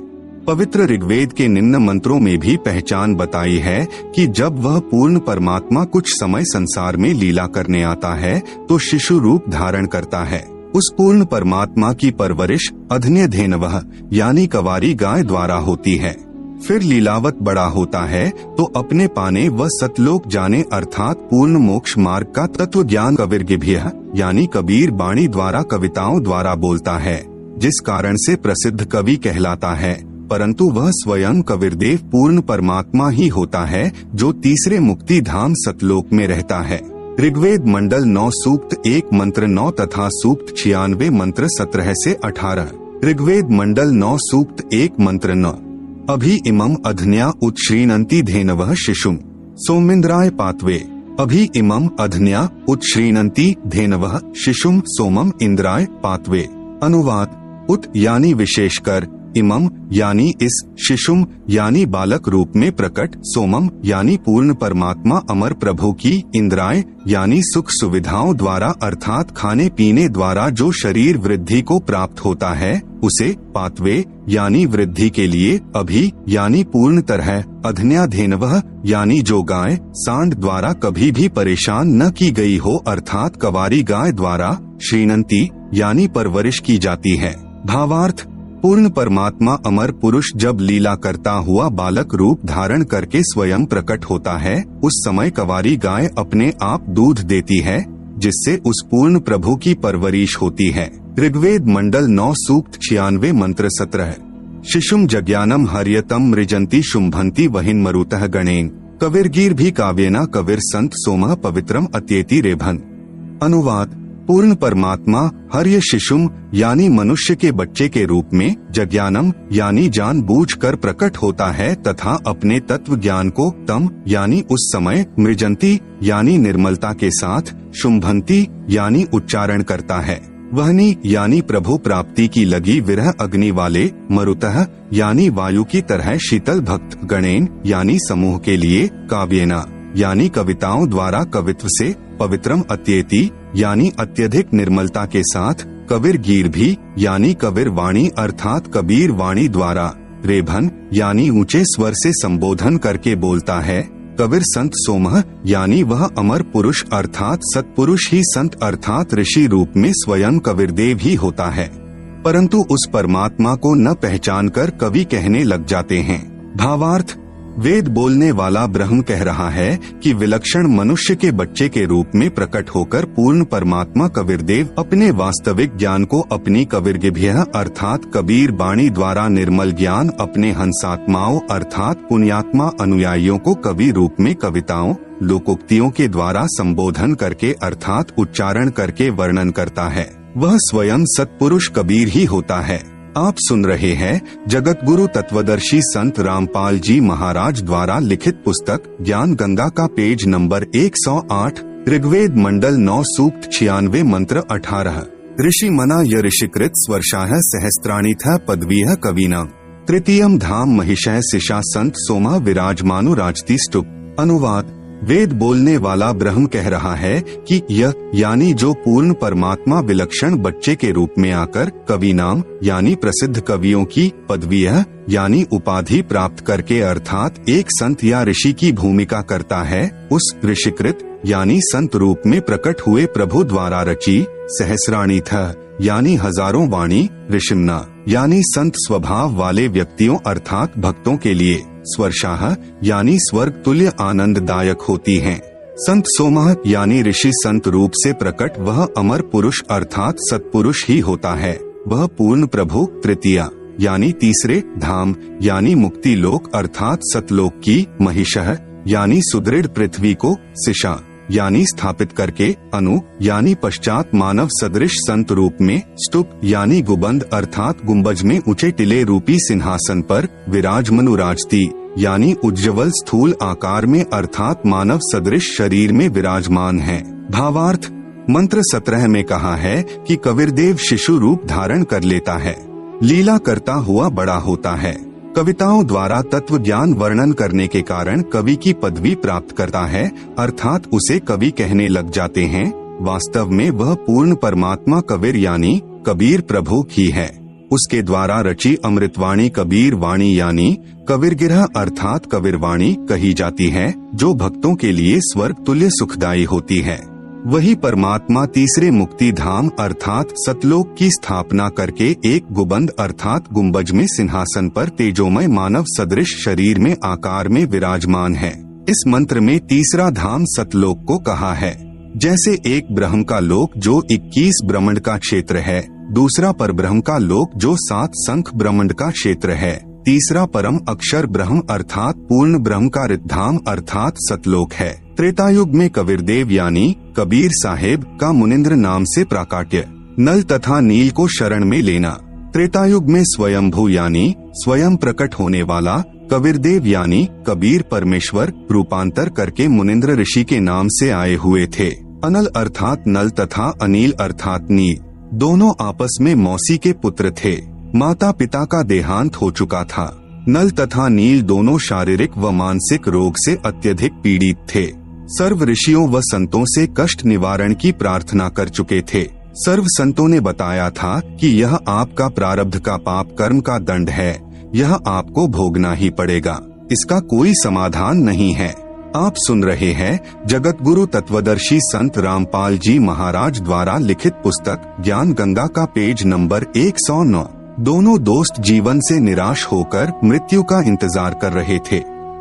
पवित्र ऋग्वेद के निम्न मंत्रों में भी पहचान बताई है कि जब वह पूर्ण परमात्मा कुछ समय संसार में लीला करने आता है तो शिशु रूप धारण करता है। उस पूर्ण परमात्मा की परवरिश अधन्यधेनवः यानी कवारी गाय द्वारा होती है। फिर लीलावत बड़ा होता है तो अपने पाने व सतलोक जाने अर्थात पूर्ण मोक्ष मार्ग का तत्व ज्ञान कविर्गिभ्यः यानी कबीर बाणी द्वारा कविताओं द्वारा बोलता है, जिस कारण से प्रसिद्ध कवि कहलाता है। परंतु वह स्वयं कबीरदेव पूर्ण परमात्मा ही होता है, जो तीसरे मुक्ति धाम सतलोक में रहता है। ऋग्वेद मंडल 9 सूक्त 1 मंत्र 9 तथा सूक्त 96 मंत्र 17 से 18। ऋग्वेद मंडल 9 सूक्त 1 मंत्र 9। अभि इमं अधन्या उत्श्रीणन्ति धेनवः शिशुम् सोमिन्द्राय पात्वे। अभि इमं अधन्या उत्श्रीणन्ति धेनवः शिशुम् सोमम इंद्राय पात्वे। अनुवाद: उत यानी विशेषकर, इमम यानी इस, शिशुम यानी बालक रूप में प्रकट, सोमम यानी पूर्ण परमात्मा अमर प्रभु की, इंद्राय यानी सुख सुविधाओं द्वारा अर्थात खाने पीने द्वारा जो शरीर वृद्धि को प्राप्त होता है उसे, पात्वे यानी वृद्धि के लिए, अभि यानी पूर्ण तरह, अधन्याधेनवः यानी जो गाय सांड द्वारा कभी भी परेशान न की गई हो अर्थात कवारी गाय द्वारा, श्रीणंती यानी परवरिश की जाती है। भावार्थ: पूर्ण परमात्मा अमर पुरुष जब लीला करता हुआ बालक रूप धारण करके स्वयं प्रकट होता है, उस समय कवारी गाय अपने आप दूध देती है, जिससे उस पूर्ण प्रभु की परवरिश होती है। ऋग्वेद मंडल 9 सूक्त 96 मंत्र 17। शिशुम जज्ञानम हर्यतम मृजंती शुंभंती वहिन मरुतः गणेन। कविर्गीर भी काव्येना कविर संत सोमः पवित्रम अत्येति रेभन। अनुवाद: पूर्ण परमात्मा हर्य शिशुम यानी मनुष्य के बच्चे के रूप में जज्ञानम यानी जानबूझकर प्रकट होता है तथा अपने तत्व ज्ञान को तम यानी उस समय, मृजंती यानी निर्मलता के साथ, शुंभंती यानी उच्चारण करता है, वहनी यानी प्रभु प्राप्ति की लगी विरह अग्नि वाले, मरुतः यानी वायु की तरह शीतल भक्त गणेन यानी समूह के लिए, काव्येना यानी कविताओं द्वारा कवित्व से, पवित्रम अत्येति यानी अत्यधिक निर्मलता के साथ, कबीर गीर भी यानी कबीर वाणी अर्थात कबीर वाणी द्वारा, रेभन यानी ऊंचे स्वर से संबोधन करके बोलता है, कबीर संत सोमः यानी वह अमर पुरुष अर्थात सत्पुरुष ही संत अर्थात ऋषि रूप में स्वयं कबीरदेव ही होता है। परंतु उस परमात्मा को न पहचानकर कवि कहने लग जाते हैं। भावार्थ: वेद बोलने वाला ब्रह्म कह रहा है कि विलक्षण मनुष्य के बच्चे के रूप में प्रकट होकर पूर्ण परमात्मा कबीरदेव अपने वास्तविक ज्ञान को अपनी कबीरगिभ्यः अर्थात कबीर वाणी द्वारा निर्मल ज्ञान अपने हंसात्माओं अर्थात पुण्यात्मा अनुयायियों को कवि रूप में कविताओं, लोकोक्तियों के द्वारा संबोधन करके अर्थात उच्चारण करके वर्णन करता है। वह स्वयं सत्पुरुष कबीर ही होता है। आप सुन रहे हैं जगत गुरु तत्वदर्शी संत रामपाल जी महाराज द्वारा लिखित पुस्तक ज्ञान गंगा का पेज नंबर 108, ऋग्वेद मंडल 9 सूक्त 96 मंत्र 18। ऋषि मना य ऋषिकृत स्वर्षाः सहस्त्राणिथ पदवीः कवीना तृतीयम धाम महिषः सिषा संत सोमा विराजमानु राजती स्तुप। अनुवाद: वेद बोलने वाला ब्रह्म कह रहा है कि यह यानी जो पूर्ण परमात्मा विलक्षण बच्चे के रूप में आकर कवि नाम यानी प्रसिद्ध कवियों की, पदवीयः यानी उपाधि प्राप्त करके अर्थात एक संत या ऋषि की भूमिका करता है, उस ऋषिकृत यानी संत रूप में प्रकट हुए प्रभु द्वारा रची, सहस्राणीथ यानी हजारों वाणी, ऋषिम्ना यानी संत स्वभाव वाले व्यक्तियों अर्थात भक्तों के लिए, स्वर्षाः यानी स्वर्ग तुल्य आनंददायक होती हैं। संत सोमः यानी ऋषि संत रूप से प्रकट वह अमर पुरुष अर्थात सत्पुरुष ही होता है। वह पूर्ण प्रभु तृतीया यानी तीसरे, धाम यानी मुक्ति लोक अर्थात सतलोक की, महिषः यानी सुदृढ़ पृथ्वी को, सिषा यानी स्थापित करके, अनु यानी पश्चात मानव सदृश संत रूप में, स्तूप यानी गुबंद अर्थात गुंबज में ऊंचे टिले रूपी सिंहासन पर, विराजमनु राजती यानी उज्ज्वल स्थूल आकार में अर्थात मानव सदृश शरीर में विराजमान है। भावार्थ: मंत्र 17 में कहा है कि कबीरदेव शिशु रूप धारण कर लेता है, लीला करता हुआ बड़ा होता है, कविताओं द्वारा तत्व ज्ञान वर्णन करने के कारण कवि की पदवी प्राप्त करता है अर्थात उसे कवि कहने लग जाते हैं। वास्तव में वह पूर्ण परमात्मा कबीर यानी कबीर प्रभु ही है। उसके द्वारा रची अमृतवाणी कबीर वाणी यानी कबीरगिरह अर्थात कबीरवाणी कही जाती है, जो भक्तों के लिए स्वर्ग तुल्य सुखदायी होती है। वही परमात्मा तीसरे मुक्ति धाम अर्थात सतलोक की स्थापना करके एक गुबंद अर्थात गुंबज में सिंहासन पर तेजोमय मानव सदृश शरीर में आकार में विराजमान है। इस मंत्र में तीसरा धाम सतलोक को कहा है। जैसे एक ब्रह्म का लोक जो 21 ब्रह्मांड का क्षेत्र है, दूसरा परब्रह्म का लोक जो 7 संख ब्रह्मांड का क्षेत्र है, तीसरा परम अक्षर ब्रह्म अर्थात पूर्ण ब्रह्म का रिद्धाम अर्थात सतलोक है। त्रेतायुग में कबीरदेव यानी कबीर साहेब का मुनिंद्र नाम से प्राकाट्य, नल तथा नील को शरण में लेना। त्रेतायुग में स्वयंभू यानी स्वयं प्रकट होने वाला कबीरदेव यानी कबीर परमेश्वर रूपांतर करके मुनिंद्र ऋषि के नाम से आए हुए थे। अनल अर्थात नल तथा अनिल अर्थात नील दोनों आपस में मौसी के पुत्र थे। माता पिता का देहांत हो चुका था। नल तथा नील दोनों शारीरिक व मानसिक रोग से अत्यधिक पीड़ित थे। सर्व ऋषियों व संतों से कष्ट निवारण की प्रार्थना कर चुके थे। सर्व संतों ने बताया था कि यह आपका प्रारब्ध का पाप कर्म का दंड है, यह आपको भोगना ही पड़ेगा, इसका कोई समाधान नहीं है। आप सुन रहे हैं जगत गुरु तत्वदर्शी संत रामपाल जी महाराज द्वारा लिखित पुस्तक ज्ञान गंगा का पेज नंबर 109। दोनों दोस्त जीवन से निराश होकर मृत्यु का इंतजार कर रहे थे।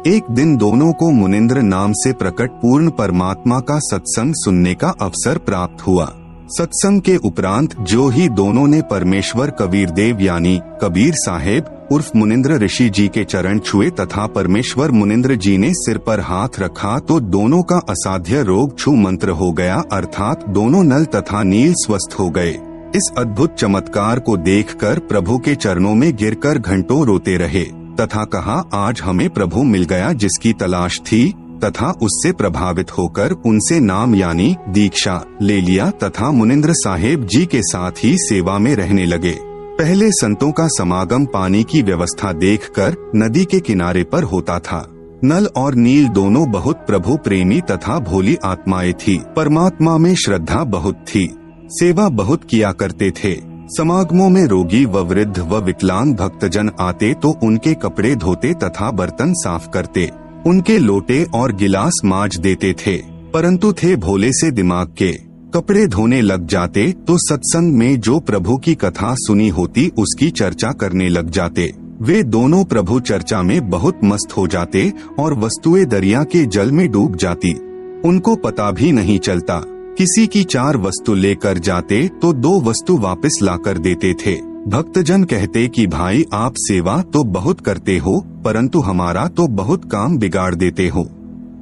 एक दिन दोनों को मुनिंद्र नाम से प्रकट पूर्ण परमात्मा का सत्संग सुनने का अवसर प्राप्त हुआ। सत्संग के उपरांत जो ही दोनों ने परमेश्वर कबीरदेव यानी कबीर साहेब उर्फ मुनिंद्र ऋषि जी के चरण छुए तथा परमेश्वर मुनिंद्र जी ने सिर पर हाथ रखा तो दोनों का असाध्य रोग छू मंत्र हो गया, अर्थात दोनों नल तथा नील स्वस्थ हो गए। इस अद्भुत चमत्कार को देखकर प्रभु के चरणों में गिरकर घंटों रोते रहे तथा कहा, आज हमें प्रभु मिल गया जिसकी तलाश थी, तथा उससे प्रभावित होकर उनसे नाम यानी दीक्षा ले लिया तथा मुनिंद्र साहेब जी के साथ ही सेवा में रहने लगे। पहले संतों का समागम पानी की व्यवस्था देखकर नदी के किनारे पर होता था। नल और नील दोनों बहुत प्रभु प्रेमी तथा भोली आत्माएं थी। परमात्मा में श्रद्धा बहुत थी, सेवा बहुत किया करते थे। समागमों में रोगी व वृद्ध व विकलांग भक्तजन आते तो उनके कपड़े धोते तथा बर्तन साफ करते, उनके लोटे और गिलास मांज देते थे। परंतु थे भोले से दिमाग के, कपड़े धोने लग जाते तो सत्संग में जो प्रभु की कथा सुनी होती उसकी चर्चा करने लग जाते। वे दोनों प्रभु चर्चा में बहुत मस्त हो जाते और वस्तुएं दरिया के जल में डूब जाती, उनको पता भी नहीं चलता। किसी की 4 वस्तु लेकर जाते तो 2 वस्तु वापस लाकर देते थे। भक्तजन कहते कि भाई आप सेवा तो बहुत करते हो परंतु हमारा तो बहुत काम बिगाड़ देते हो।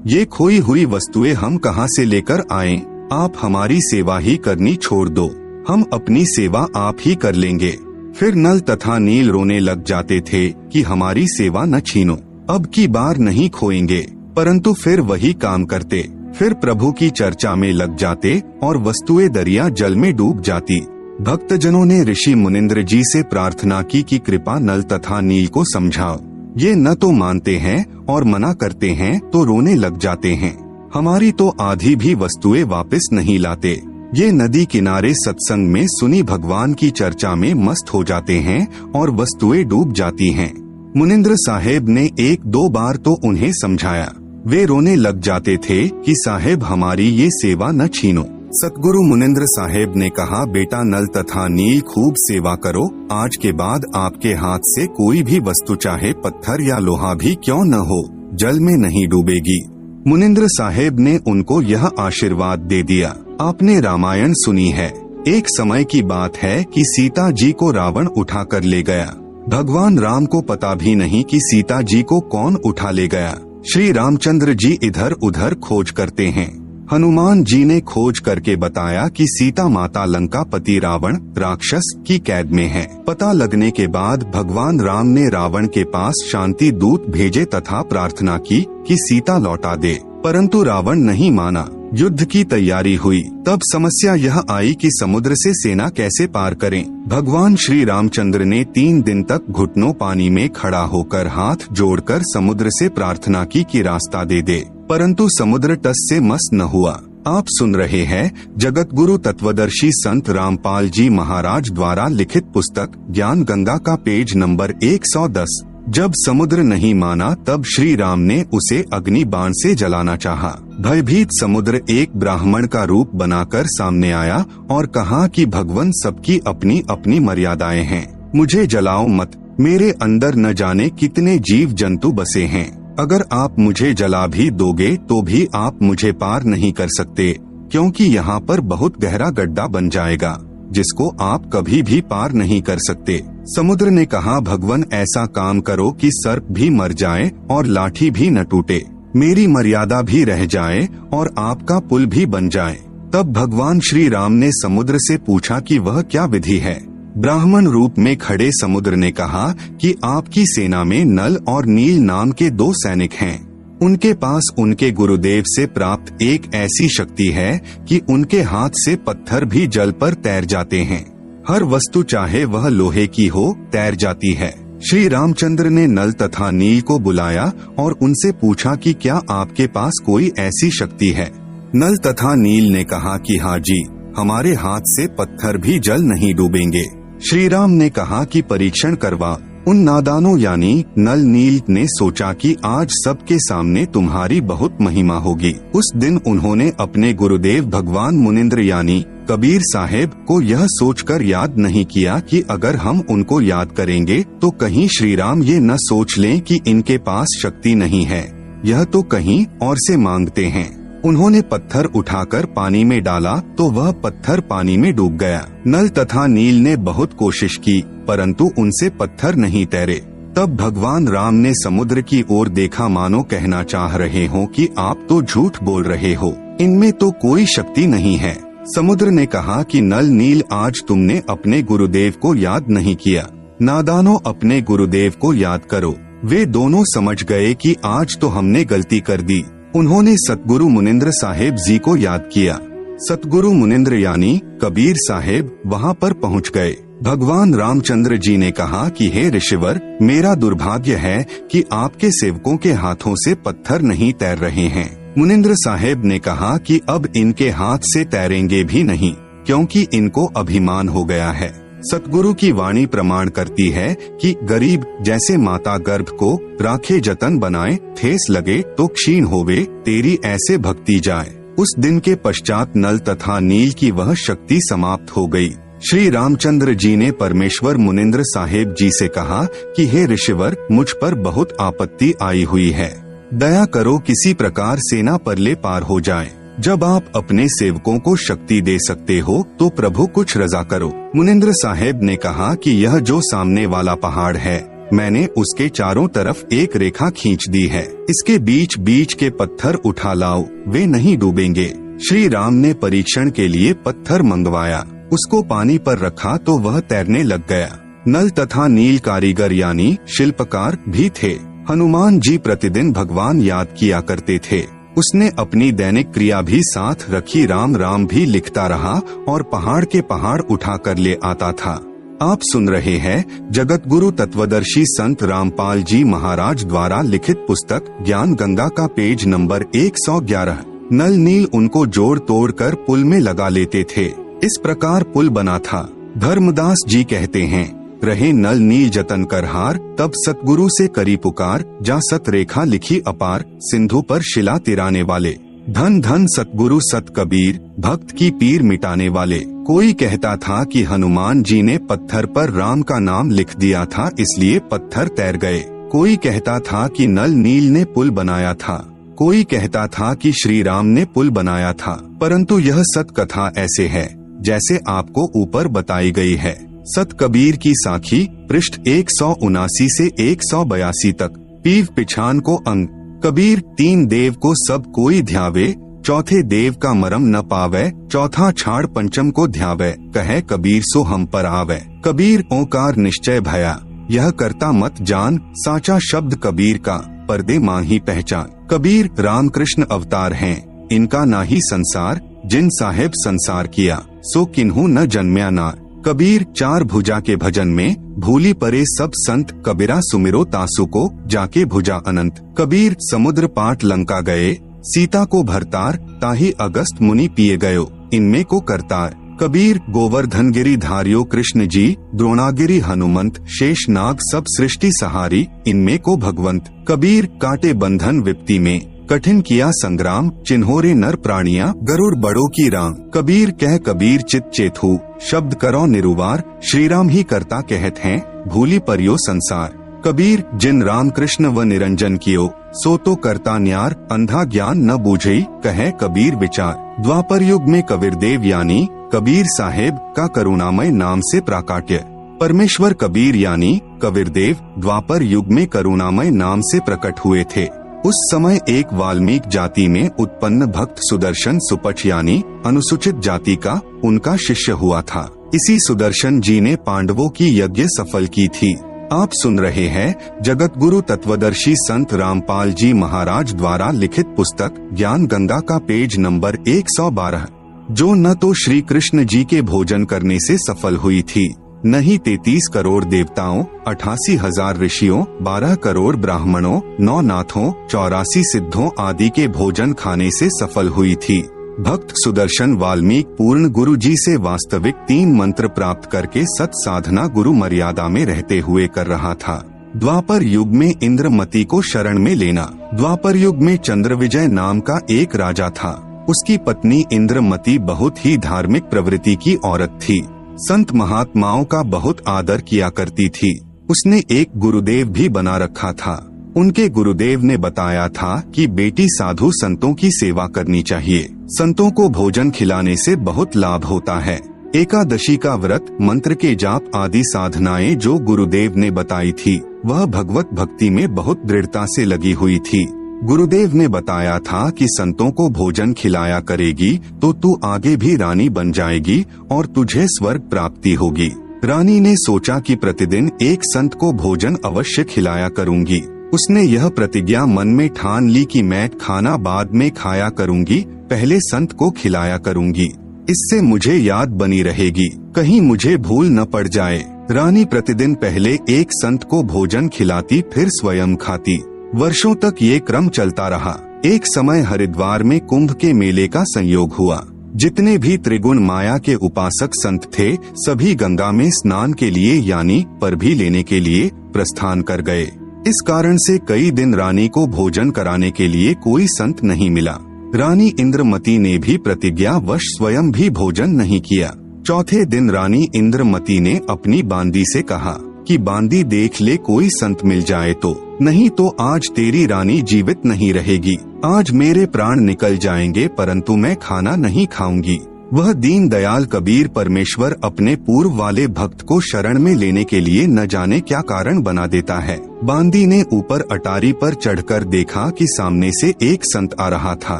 ये खोई हुई वस्तुएं हम कहाँ से लेकर आएं? आप हमारी सेवा ही करनी छोड़ दो, हम अपनी सेवा आप ही कर लेंगे। फिर नल तथा नील रोने लग जाते थे कि हमारी सेवा न छीनो, अब की बार नहीं खोएंगे, परंतु फिर वही काम करते। फिर प्रभु की चर्चा में लग जाते और वस्तुएं दरिया जल में डूब जाती। भक्तजनों ने ऋषि मुनिंद्र जी से प्रार्थना की कि कृपा नल तथा नील को समझाओ, ये न तो मानते हैं और मना करते हैं तो रोने लग जाते हैं। हमारी तो आधी भी वस्तुएं वापस नहीं लाते। ये नदी किनारे सत्संग में सुनी भगवान की चर्चा में मस्त हो जाते हैं और वस्तुएं डूब जाती हैं। मुनिंद्र साहेब ने 1-2 बार तो उन्हें समझाया, वे रोने लग जाते थे कि साहेब हमारी ये सेवा न छीनो। सतगुरु मुनिंद्र साहेब ने कहा, बेटा नल तथा नील खूब सेवा करो, आज के बाद आपके हाथ से कोई भी वस्तु चाहे पत्थर या लोहा भी क्यों न हो जल में नहीं डूबेगी। मुनिंद्र साहेब ने उनको यह आशीर्वाद दे दिया। आपने रामायण सुनी है। एक समय की बात है कि सीता जी को रावण उठा कर ले गया। भगवान राम को पता भी नहीं कि सीता जी को कौन उठा ले गया। श्री रामचंद्र जी इधर उधर खोज करते हैं। हनुमान जी ने खोज करके बताया कि सीता माता लंका पति रावण राक्षस की कैद में है। पता लगने के बाद भगवान राम ने रावण के पास शांति दूत भेजे तथा प्रार्थना की कि सीता लौटा दे, परंतु रावण नहीं माना। युद्ध की तैयारी हुई। तब समस्या यह आई कि समुद्र से सेना कैसे पार करें। भगवान श्री रामचंद्र ने 3 दिन तक घुटनों पानी में खड़ा होकर हाथ जोड़कर समुद्र से प्रार्थना की कि रास्ता दे दे, परंतु समुद्र टस से मस न हुआ। आप सुन रहे हैं जगत गुरु तत्वदर्शी संत रामपाल जी महाराज द्वारा लिखित पुस्तक ज्ञान गंगा का पेज नंबर 110। जब समुद्र नहीं माना तब श्री राम ने उसे अग्नि बाण से जलाना चाहा। भयभीत समुद्र एक ब्राह्मण का रूप बनाकर सामने आया और कहा कि भगवान सबकी अपनी अपनी मर्यादाएं हैं, मुझे जलाओ मत, मेरे अंदर न जाने कितने जीव जंतु बसे हैं। अगर आप मुझे जला भी दोगे तो भी आप मुझे पार नहीं कर सकते, क्योंकि यहाँ पर बहुत गहरा गड्ढा बन जाएगा जिसको आप कभी भी पार नहीं कर सकते। समुद्र ने कहा, भगवान ऐसा काम करो कि सर्प भी मर जाए और लाठी भी न टूटे, मेरी मर्यादा भी रह जाए और आपका पुल भी बन जाए। तब भगवान श्री राम ने समुद्र से पूछा कि वह क्या विधि है। ब्राह्मण रूप में खड़े समुद्र ने कहा कि आपकी सेना में नल और नील नाम के 2 सैनिक हैं। उनके पास उनके गुरुदेव से प्राप्त एक ऐसी शक्ति है कि उनके हाथ से पत्थर भी जल पर तैर जाते हैं। हर वस्तु चाहे वह लोहे की हो तैर जाती है। श्री रामचंद्र ने नल तथा नील को बुलाया और उनसे पूछा कि क्या आपके पास कोई ऐसी शक्ति है। नल तथा नील ने कहा कि हाँ जी, हमारे हाथ से पत्थर भी जल नहीं डूबेंगे। श्री राम ने कहा कि परीक्षण करवा। उन नादानों यानी नल नील ने सोचा कि आज सबके सामने तुम्हारी बहुत महिमा होगी। उस दिन उन्होंने अपने गुरुदेव भगवान मुनिंद्र यानी कबीर साहेब को यह सोचकर याद नहीं किया कि अगर हम उनको याद करेंगे तो कहीं श्री राम ये न सोच लें कि इनके पास शक्ति नहीं है, यह तो कहीं और से मांगते हैं। उन्होंने पत्थर उठाकर पानी में डाला तो वह पत्थर पानी में डूब गया। नल तथा नील ने बहुत कोशिश की परंतु उनसे पत्थर नहीं तैरे। तब भगवान राम ने समुद्र की ओर देखा, मानो कहना चाह रहे हो कि आप तो झूठ बोल रहे हो, इनमें तो कोई शक्ति नहीं है। समुद्र ने कहा कि नल नील, आज तुमने अपने गुरुदेव को याद नहीं किया। नादानों, अपने गुरुदेव को याद करो। वे दोनों समझ गए कि आज तो हमने गलती कर दी। उन्होंने सतगुरु मुनिंद्र साहेब जी को याद किया। सतगुरु मुनिंद्र यानी कबीर साहेब वहां पर पहुंच गए। भगवान रामचंद्र जी ने कहा कि हे ऋषिवर, मेरा दुर्भाग्य है कि आपके सेवकों के हाथों से पत्थर नहीं तैर रहे हैं। मुनिंद्र साहेब ने कहा कि अब इनके हाथ से तैरेंगे भी नहीं, क्योंकि इनको अभिमान हो गया है। सतगुरु की वाणी प्रमाण करती है कि गरीब जैसे माता गर्भ को राखे जतन बनाए, ठेस लगे तो क्षीण होवे, तेरी ऐसे भक्ति जाए। उस दिन के पश्चात नल तथा नील की वह शक्ति समाप्त हो गई। श्री रामचंद्र जी ने परमेश्वर मुनिंद्र साहेब जी से कहा कि हे ऋषिवर, मुझ पर बहुत आपत्ति आई हुई है, दया करो किसी प्रकार सेना परले पार हो जाए। जब आप अपने सेवकों को शक्ति दे सकते हो तो प्रभु कुछ रजा करो। मुनिंद्र साहेब ने कहा कि यह जो सामने वाला पहाड़ है, मैंने उसके चारों तरफ एक रेखा खींच दी है। इसके बीच बीच के पत्थर उठा लाओ, वे नहीं डूबेंगे। श्री राम ने परीक्षण के लिए पत्थर मंगवाया, उसको पानी पर रखा तो वह तैरने लग गया। नल तथा नील कारीगर यानी शिल्पकार भी थे। हनुमान जी प्रतिदिन भगवान याद किया करते थे। उसने अपनी दैनिक क्रिया भी साथ रखी। राम राम भी लिखता रहा और पहाड़ के पहाड़ उठा कर ले आता था। आप सुन रहे हैं जगत गुरु तत्वदर्शी संत रामपाल जी महाराज द्वारा लिखित पुस्तक ज्ञान गंगा का पेज नंबर 111। नल नील उनको जोड़ तोड़ कर पुल में लगा लेते थे। इस प्रकार पुल बना था। धर्मदास जी कहते हैं, रहे नल नील जतन कर हार, तब सतगुरु से करी पुकार, जा सत रेखा लिखी अपार, सिंधु पर शिला तिराने वाले। धन धन सतगुरु सत कबीर, भक्त की पीर मिटाने वाले। कोई कहता था कि हनुमान जी ने पत्थर पर राम का नाम लिख दिया था, इसलिए पत्थर तैर गए। कोई कहता था कि नल नील ने पुल बनाया था। कोई कहता था कि श्री राम ने पुल बनाया था, परंतु यह सत कथा ऐसे है जैसे आपको ऊपर बताई गई है। सत कबीर की साखी, पृष्ठ 179 से 182 तक। पीव पिछान को अंग, कबीर तीन देव को सब कोई ध्यावे, चौथे देव का मरम न पावे, चौथा छाड़ पंचम को ध्यावे, कहे कबीर सो हम पर आवे। कबीर ओंकार निश्चय भया, यह करता मत जान, साचा शब्द कबीर का, पर्दे माही पहचान। कबीर रामकृष्ण अवतार हैं, इनका ना ही संसार, जिन साहेब संसार किया, सो किन्हू न जन्म्या नार। कबीर चार भुजा के भजन में, भूली परे सब संत, कबीरा सुमिरो तासु को, जाके भुजा अनंत। कबीर समुद्र पाट लंका गए, सीता को भरतार, ताही अगस्त मुनि पिए गयो, इनमें को करतार। कबीर गोवर्धन गिरी धारियो कृष्ण जी, द्रोणागिरी हनुमंत, शेष नाग सब सृष्टि सहारी, इनमें को भगवंत। कबीर काटे बंधन विपत्ति में, कठिन किया संग्राम, चिन्होरे नर प्राणिया, गरुड़ बड़ों की राम। कबीर कह कबीर चित चेतु, शब्द करो निरुवार, श्री राम ही करता कहत हैं, भूली परियो संसार। कबीर जिन राम कृष्ण व निरंजन कियो, सो तो करता न्यार, अंधा ज्ञान न बूझई, कहे कबीर विचार। द्वापर युग में कबीर देव यानी कबीर साहेब का करुणामय नाम से प्राकाट्य। परमेश्वर कबीर यानी कबीर देव द्वापर युग में करुणामय नाम से प्रकट हुए थे। उस समय एक वाल्मीक जाति में उत्पन्न भक्त सुदर्शन सुपच यानी अनुसूचित जाति का उनका शिष्य हुआ था। इसी सुदर्शन जी ने पांडवों की यज्ञ सफल की थी। आप सुन रहे हैं जगत गुरु तत्वदर्शी संत रामपाल जी महाराज द्वारा लिखित पुस्तक ज्ञान गंगा का पेज नंबर 112, जो न तो श्री कृष्ण जी के भोजन करने से सफल हुई थी, न ही 33 करोड़ देवताओं, 88,000 ऋषियों, 12 करोड़ ब्राह्मणों, 9 नाथों, 84 सिद्धों आदि के भोजन खाने से सफल हुई थी। भक्त सुदर्शन वाल्मीकि पूर्ण गुरु जी से वास्तविक 3 मंत्र प्राप्त करके सत साधना गुरु मर्यादा में रहते हुए कर रहा था। द्वापर युग में इंद्रमती को शरण में लेना। द्वापर युग में चंद्रविजय नाम का एक राजा था। उसकी पत्नी इंद्रमती बहुत ही धार्मिक प्रवृत्ति की औरत थी। संत महात्माओं का बहुत आदर किया करती थी। उसने एक गुरुदेव भी बना रखा था। उनके गुरुदेव ने बताया था कि बेटी साधु संतों की सेवा करनी चाहिए। संतों को भोजन खिलाने से बहुत लाभ होता है। एकादशी का व्रत, मंत्र के जाप आदि साधनाएं जो गुरुदेव ने बताई थी, वह भगवत भक्ति में बहुत दृढ़ता से लगी हुई थी। गुरुदेव ने बताया था कि संतों को भोजन खिलाया करेगी तो तू आगे भी रानी बन जाएगी और तुझे स्वर्ग प्राप्ति होगी। रानी ने सोचा कि प्रतिदिन एक संत को भोजन अवश्य खिलाया करूंगी। उसने यह प्रतिज्ञा मन में ठान ली कि मैं खाना बाद में खाया करूंगी, पहले संत को खिलाया करूंगी। इससे मुझे याद बनी रहेगी, कहीं मुझे भूल न पड़ जाए। रानी प्रतिदिन पहले एक संत को भोजन खिलाती, फिर स्वयं खाती। वर्षों तक ये क्रम चलता रहा। एक समय हरिद्वार में कुंभ के मेले का संयोग हुआ। जितने भी त्रिगुण माया के उपासक संत थे, सभी गंगा में स्नान के लिए यानी परभी लेने के लिए प्रस्थान कर गए। इस कारण से कई दिन रानी को भोजन कराने के लिए कोई संत नहीं मिला। रानी इंद्रमती ने भी प्रतिज्ञावश स्वयं भी भोजन नहीं किया। चौथे दिन रानी इंद्रमती ने अपनी बांदी से कहा कि बांदी देख ले, कोई संत मिल जाए तो, नहीं तो आज तेरी रानी जीवित नहीं रहेगी। आज मेरे प्राण निकल जाएंगे परंतु मैं खाना नहीं खाऊंगी। वह दीन दयाल कबीर परमेश्वर अपने पूर्व वाले भक्त को शरण में लेने के लिए न जाने क्या कारण बना देता है। बांदी ने ऊपर अटारी पर चढ़कर देखा कि सामने से एक संत आ रहा था।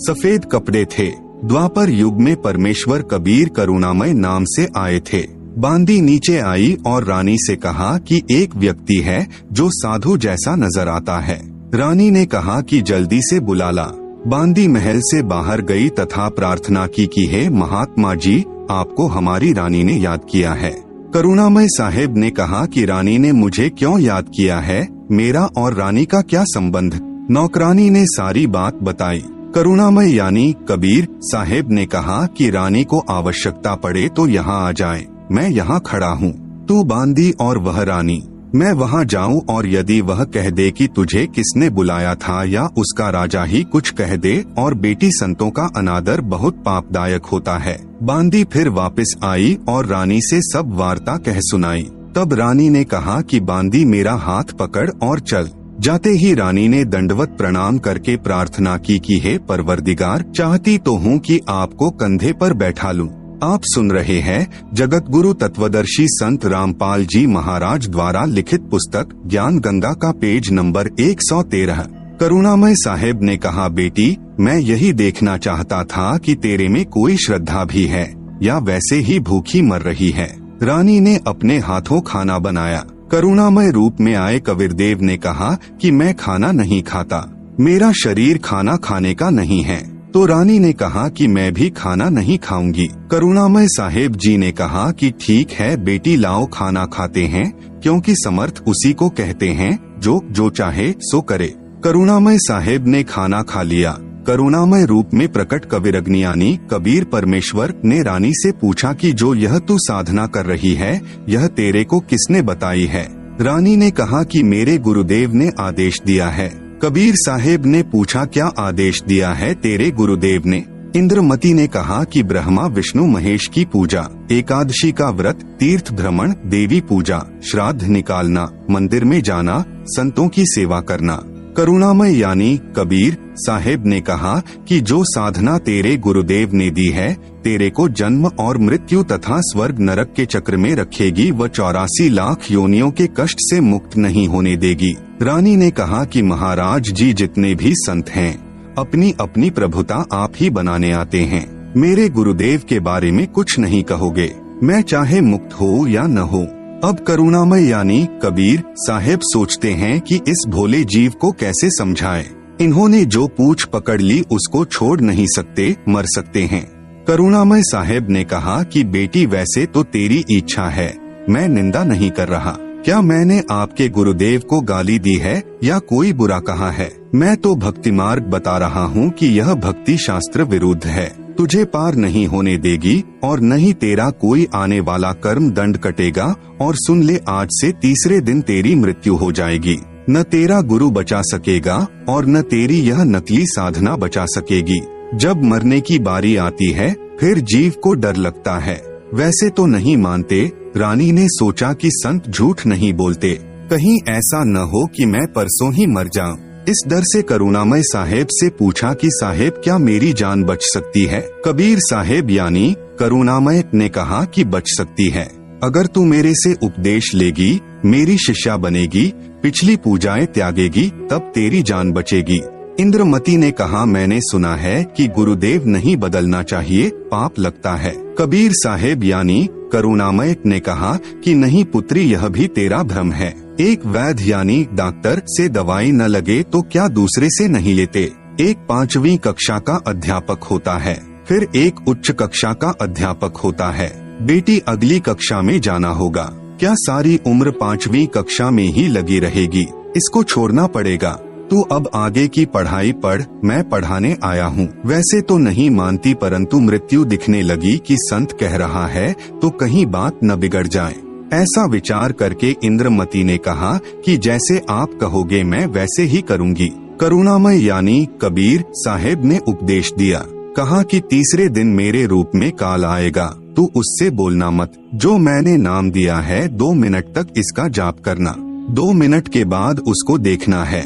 सफेद कपड़े थे। द्वापर युग में परमेश्वर कबीर करुणामय नाम से आए थे। बांदी नीचे आई और रानी से कहा कि एक व्यक्ति है जो साधु जैसा नजर आता है। रानी ने कहा कि जल्दी से बुला ला। बांदी महल से बाहर गई तथा प्रार्थना की कि हे महात्मा जी, आपको हमारी रानी ने याद किया है। करुणामय साहेब ने कहा कि रानी ने मुझे क्यों याद किया है, मेरा और रानी का क्या संबंध। नौकरानी ने सारी बात बताई। करुणामय यानी कबीर साहेब ने कहा कि रानी को आवश्यकता पड़े तो यहाँ आ जाए, मैं यहाँ खड़ा हूँ। तू बांदी और वह रानी, मैं वहाँ जाऊँ और यदि वह कह दे कि तुझे किसने बुलाया था या उसका राजा ही कुछ कह दे, और बेटी संतों का अनादर बहुत पापदायक होता है। बांदी फिर वापस आई और रानी से सब वार्ता कह सुनाई। तब रानी ने कहा कि बांदी मेरा हाथ पकड़ और चल। जाते ही रानी ने दंडवत प्रणाम करके प्रार्थना की कि हे परवरदिगार, चाहती तो हूँ कि आपको कंधे पर बैठा लूं। आप सुन रहे हैं जगत गुरु तत्वदर्शी संत रामपाल जी महाराज द्वारा लिखित पुस्तक ज्ञान गंगा का पेज नंबर 113। करुणामय साहेब ने कहा, बेटी मैं यही देखना चाहता था कि तेरे में कोई श्रद्धा भी है या वैसे ही भूखी मर रही है। रानी ने अपने हाथों खाना बनाया। करुणामय रूप में आए कबीरदेव ने कहा कि मैं खाना नहीं खाता, मेरा शरीर खाना खाने का नहीं है। तो रानी ने कहा कि मैं भी खाना नहीं खाऊंगी। करुणामय साहेब जी ने कहा कि ठीक है बेटी, लाओ खाना खाते हैं, क्योंकि समर्थ उसी को कहते हैं जो चाहे सो करे। करुणामय साहेब ने खाना खा लिया। करुणामय रूप में प्रकट कविरग्नियानी कबीर परमेश्वर ने रानी से पूछा कि जो यह तू साधना कर रही है, यह तेरे को किसने बताई है। रानी ने कहा कि मेरे गुरुदेव ने आदेश दिया है। कबीर साहेब ने पूछा, क्या आदेश दिया है तेरे गुरुदेव ने। इंद्रमती ने कहा कि ब्रह्मा विष्णु महेश की पूजा, एकादशी का व्रत, तीर्थ भ्रमण, देवी पूजा, श्राद्ध निकालना, मंदिर में जाना, संतों की सेवा करना। करुणामय यानी कबीर साहेब ने कहा कि जो साधना तेरे गुरुदेव ने दी है, तेरे को जन्म और मृत्यु तथा स्वर्ग नरक के चक्र में रखेगी व 84 लाख योनियों के कष्ट से मुक्त नहीं होने देगी। रानी ने कहा कि महाराज जी, जितने भी संत हैं अपनी अपनी प्रभुता आप ही बनाने आते हैं। मेरे गुरुदेव के बारे में कुछ नहीं कहोगे, मैं चाहे मुक्त हो या न हो। अब करुणामय यानी कबीर साहेब सोचते हैं कि इस भोले जीव को कैसे समझाएं। इन्होंने जो पूछ पकड़ ली उसको छोड़ नहीं सकते, मर सकते हैं। करुणामय साहेब ने कहा कि बेटी वैसे तो तेरी इच्छा है, मैं निंदा नहीं कर रहा। क्या मैंने आपके गुरुदेव को गाली दी है या कोई बुरा कहा है? मैं तो भक्ति मार्ग बता रहा हूँ कि यह भक्ति शास्त्र विरुद्ध है, तुझे पार नहीं होने देगी और न ही तेरा कोई आने वाला कर्म दंड कटेगा। और सुन ले, आज से तीसरे दिन तेरी मृत्यु हो जाएगी। न तेरा गुरु बचा सकेगा और न तेरी यह नकली साधना बचा सकेगी। जब मरने की बारी आती है फिर जीव को डर लगता है। वैसे तो नहीं मानते। रानी ने सोचा कि संत झूठ नहीं बोलते, कहीं ऐसा न हो कि मैं परसों ही मर जाऊं। इस डर से करुणामय साहेब से पूछा कि साहेब क्या मेरी जान बच सकती है? कबीर साहेब यानी करुणामय ने कहा कि बच सकती है। अगर तू मेरे से उपदेश लेगी, मेरी शिष्या बनेगी, पिछली पूजाएं त्यागेगी, तब तेरी जान बचेगी। इंद्रमती ने कहा, मैंने सुना है कि गुरुदेव नहीं बदलना चाहिए, पाप लगता है। कबीर साहेब यानी करुणामय ने कहा कि नहीं पुत्री, यह भी तेरा भ्रम है। एक वैद्य यानी डॉक्टर से दवाई न लगे तो क्या दूसरे से नहीं लेते? एक 5वीं कक्षा का अध्यापक होता है, फिर एक उच्च कक्षा का अध्यापक होता है। बेटी अगली कक्षा में जाना होगा, क्या सारी उम्र 5वीं कक्षा में ही लगी रहेगी? इसको छोड़ना पड़ेगा। तू अब आगे की पढ़ाई पढ़, मैं पढ़ाने आया हूँ। वैसे तो नहीं मानती, परंतु मृत्यु दिखने लगी कि संत कह रहा है तो कहीं बात न बिगड़ जाए। ऐसा विचार करके इंद्रमती ने कहा कि जैसे आप कहोगे मैं वैसे ही करूँगी। करुणामय यानी कबीर साहेब ने उपदेश दिया, कहा कि तीसरे दिन मेरे रूप में काल आएगा, तू उससे बोलना मत। जो मैंने नाम दिया है 2 मिनट तक इसका जाप करना, 2 मिनट के बाद उसको देखना है।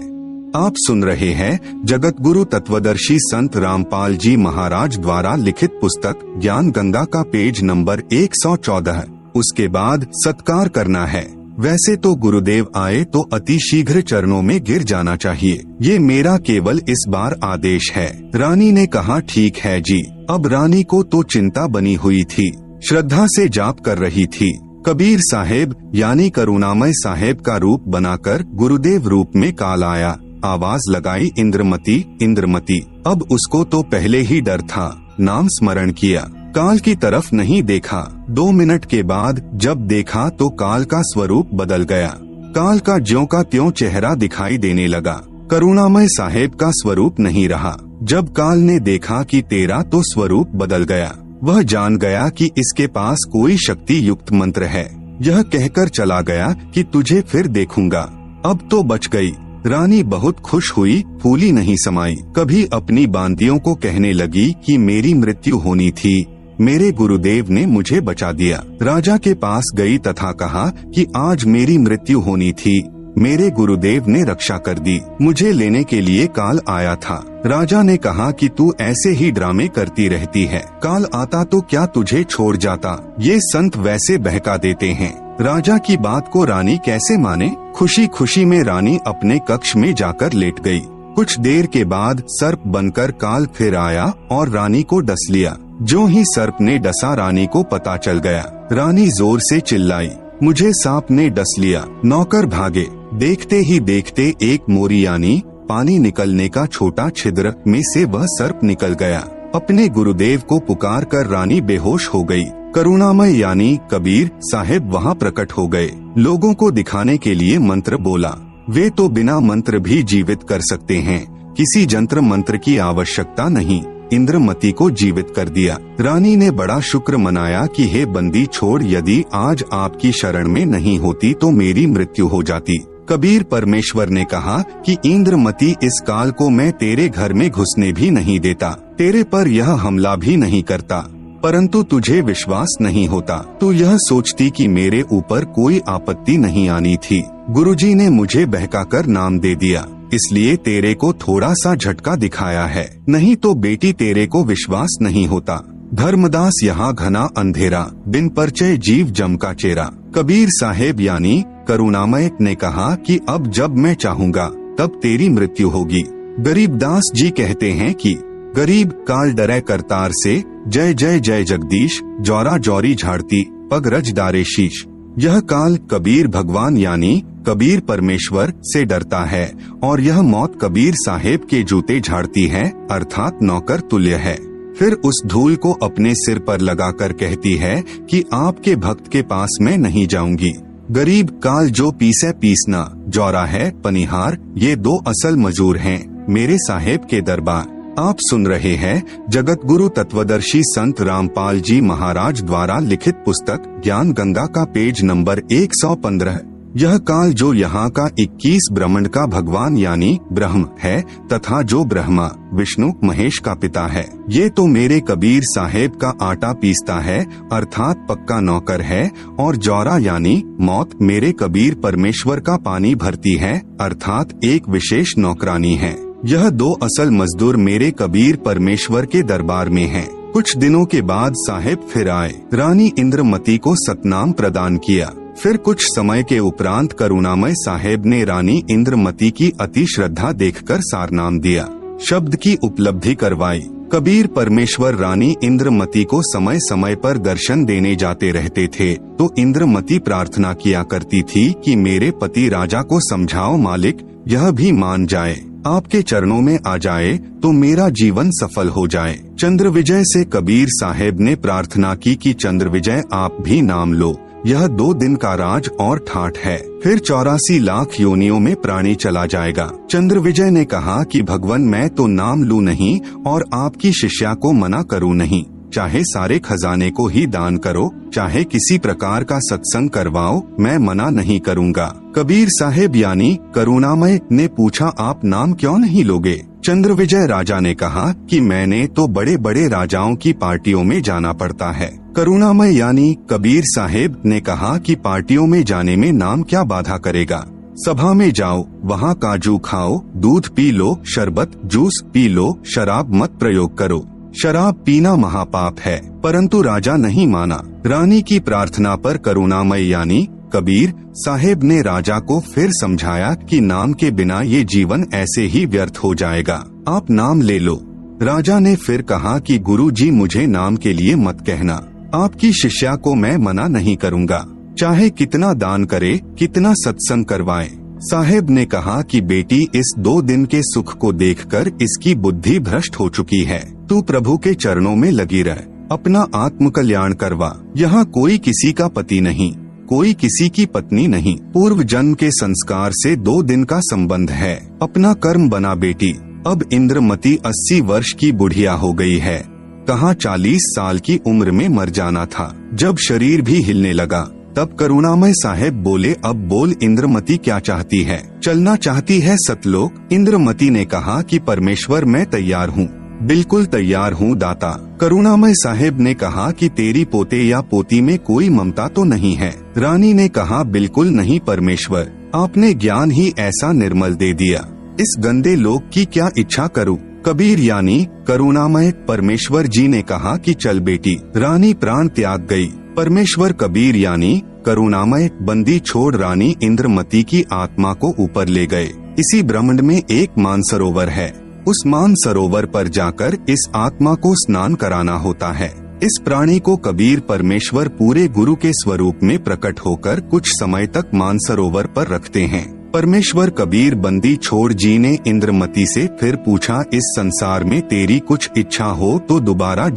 आप सुन रहे हैं जगत गुरु तत्वदर्शी संत रामपाल जी महाराज द्वारा लिखित पुस्तक ज्ञान गंगा का पेज नंबर 114। उसके बाद सत्कार करना है। वैसे तो गुरुदेव आए तो अति शीघ्र चरणों में गिर जाना चाहिए, ये मेरा केवल इस बार आदेश है। रानी ने कहा, ठीक है जी। अब रानी को तो चिंता बनी हुई थी, श्रद्धा से जाप कर रही थी। कबीर साहेब यानी करुणामय साहेब का रूप बनाकर गुरुदेव रूप में काल आया। आवाज लगाई, इंद्रमती इंद्रमती। अब उसको तो पहले ही डर था, नाम स्मरण किया, काल की तरफ नहीं देखा। 2 मिनट के बाद जब देखा तो काल का स्वरूप बदल गया। काल का ज्यों का त्यों चेहरा दिखाई देने लगा, करुणामय साहेब का स्वरूप नहीं रहा। जब काल ने देखा कि तेरा तो स्वरूप बदल गया, वह जान गया कि इसके पास कोई शक्ति युक्त मंत्र है। यह कहकर चला गया कि तुझे फिर देखूंगा, अब तो बच गई। रानी बहुत खुश हुई, फूली नहीं समाई। कभी अपनी बांदियों को कहने लगी कि मेरी मृत्यु होनी थी, मेरे गुरुदेव ने मुझे बचा दिया। राजा के पास गई तथा कहा कि आज मेरी मृत्यु होनी थी, मेरे गुरुदेव ने रक्षा कर दी, मुझे लेने के लिए काल आया था। राजा ने कहा कि तू ऐसे ही ड्रामे करती रहती है, काल आता तो क्या तुझे छोड़ जाता? ये संत वैसे बहका देते हैं। राजा की बात को रानी कैसे माने? खुशी खुशी में रानी अपने कक्ष में जाकर लेट गई। कुछ देर के बाद सर्प बनकर काल फिर आया और रानी को डस लिया। जो ही सर्प ने डसा रानी को पता चल गया। रानी जोर से चिल्लाई, मुझे सांप ने डस लिया। नौकर भागे। देखते ही देखते एक मोरी यानी पानी निकलने का छोटा छिद्र में से वह सर्प निकल गया। अपने गुरुदेव को पुकार कर रानी बेहोश हो गई। करुणामय यानी कबीर साहेब वहाँ प्रकट हो गए। लोगों को दिखाने के लिए मंत्र बोला। वे तो बिना मंत्र भी जीवित कर सकते हैं, किसी जंत्र मंत्र की आवश्यकता नहीं। इंद्रमती को जीवित कर दिया। रानी ने बड़ा शुक्र मनाया कि हे बंदी छोड़, यदि आज आपकी शरण में नहीं होती तो मेरी मृत्यु हो जाती। कबीर परमेश्वर ने कहा कि इंद्रमती, इस काल को मैं तेरे घर में घुसने भी नहीं देता, तेरे पर यह हमला भी नहीं करता, परंतु तुझे विश्वास नहीं होता। तू यह सोचती कि मेरे ऊपर कोई आपत्ति नहीं आनी थी। गुरुजी ने मुझे बहकाकर नाम दे दिया, इसलिए तेरे को थोड़ा सा झटका दिखाया है, नहीं तो बेटी तेरे को विश्वास नहीं होता। धर्मदास यहाँ घना अंधेरा, बिन परिचय जीव जम का चेहरा। कबीर साहेब यानी करुणामय ने कहा कि अब जब मैं चाहूँगा तब तेरी मृत्यु होगी। गरीबदास जी कहते हैं कि गरीब काल डरे करतार से, जय जय जय जगदीश, जौरा जौरी झाड़ती पग रज डारे शीश। यह काल कबीर भगवान यानी कबीर परमेश्वर से डरता है और यह मौत कबीर साहेब के जूते झाड़ती है, अर्थात नौकर तुल्य है। फिर उस धूल को अपने सिर पर लगाकर कहती है कि आपके भक्त के पास मैं नहीं जाऊंगी। गरीब काल जो पीसे पीसना, जौरा है पनिहार, ये दो असल मजूर हैं मेरे साहेब के दरबार। आप सुन रहे हैं जगत गुरु तत्वदर्शी संत रामपाल जी महाराज द्वारा लिखित पुस्तक ज्ञान गंगा का पेज नंबर 115। यह काल जो यहाँ का 21 ब्रह्मांड का भगवान यानी ब्रह्म है तथा जो ब्रह्मा विष्णु महेश का पिता है, ये तो मेरे कबीर साहेब का आटा पीसता है अर्थात पक्का नौकर है, और जौरा यानी मौत मेरे कबीर परमेश्वर का पानी भरती है अर्थात एक विशेष नौकरानी है। यह 2 असल मजदूर मेरे कबीर परमेश्वर के दरबार में हैं। कुछ दिनों के बाद साहेब फिर आए। रानी इंद्रमती को सतनाम प्रदान किया। फिर कुछ समय के उपरांत करुणामय साहेब ने रानी इंद्रमती की अति श्रद्धा देखकर सारनाम दिया, शब्द की उपलब्धि करवाई। कबीर परमेश्वर रानी इंद्रमती को समय समय पर दर्शन देने जाते रहते थे, तो इंद्रमती प्रार्थना किया करती थी कि मेरे पति राजा को समझाओ मालिक, यह भी मान जाए, आपके चरणों में आ जाए तो मेरा जीवन सफल हो जाए। चंद्रविजय से कबीर साहेब ने प्रार्थना की कि चंद्रविजय आप भी नाम लो, यह 2 दिन का राज और ठाठ है, फिर 84 लाख योनियों में प्राणी चला जाएगा। चंद्रविजय ने कहा कि भगवान मैं तो नाम लूं नहीं और आपकी शिष्या को मना करूं नहीं, चाहे सारे खजाने को ही दान करो, चाहे किसी प्रकार का सत्संग करवाओ, मैं मना नहीं करूंगा। कबीर साहेब यानी करुणामय ने पूछा आप नाम क्यों नहीं लोगे? चंद्रविजय राजा ने कहा कि मैंने तो बड़े बड़े राजाओं की पार्टियों में जाना पड़ता है। करुणामय यानी कबीर साहेब ने कहा कि पार्टियों में जाने में नाम क्या बाधा करेगा, सभा में जाओ, वहाँ काजू खाओ, दूध पी लो, शरबत जूस पी लो, शराब मत प्रयोग करो, शराब पीना महापाप है। परंतु राजा नहीं माना। रानी की प्रार्थना पर करुणामय यानी कबीर साहेब ने राजा को फिर समझाया कि नाम के बिना ये जीवन ऐसे ही व्यर्थ हो जाएगा, आप नाम ले लो। राजा ने फिर कहा कि गुरुजी मुझे नाम के लिए मत कहना, आपकी शिष्या को मैं मना नहीं करूँगा, चाहे कितना दान करे, कितना सत्संग करवाए। साहेब ने कहा कि बेटी इस 2 दिन के सुख को देखकर इसकी बुद्धि भ्रष्ट हो चुकी है, तू प्रभु के चरणों में लगी रह, अपना आत्म कल्याण करवा। यहाँ कोई किसी का पति नहीं, कोई किसी की पत्नी नहीं, पूर्व जन्म के संस्कार से 2 दिन का संबंध है, अपना कर्म बना बेटी। अब इंद्रमती 80 वर्ष की बुढ़िया हो गई है, कहाँ 40 साल की उम्र में मर जाना था। जब शरीर भी हिलने लगा तब करुणामय साहेब बोले अब बोल इंद्रमती क्या चाहती है, चलना चाहती है सतलोक? इंद्रमती ने कहा कि परमेश्वर मैं तैयार हूँ, बिल्कुल तैयार हूँ दाता। करुणामय साहेब ने कहा कि तेरी पोते या पोती में कोई ममता तो नहीं है? रानी ने कहा बिल्कुल नहीं परमेश्वर, आपने ज्ञान ही ऐसा निर्मल दे दिया, इस गंदे लोक की क्या इच्छा करूँ? कबीर यानी करुणामय परमेश्वर जी ने कहा कि चल बेटी। रानी प्राण त्याग गई। परमेश्वर कबीर यानी करुणामय बंदी छोड़ रानी इंद्रमती की आत्मा को ऊपर ले गए। इसी ब्रह्मांड में एक मानसरोवर है, उस मानसरोवर पर जाकर इस आत्मा को स्नान कराना होता है। इस प्राणी को कबीर परमेश्वर पूरे गुरु के स्वरूप में प्रकट होकर कुछ समय तक मानसरोवर पर रखते हैं। परमेश्वर कबीर बंदी छोड़ जी ने इंद्रमती से फिर पूछा इस संसार में तेरी कुछ इच्छा हो तो दोबारा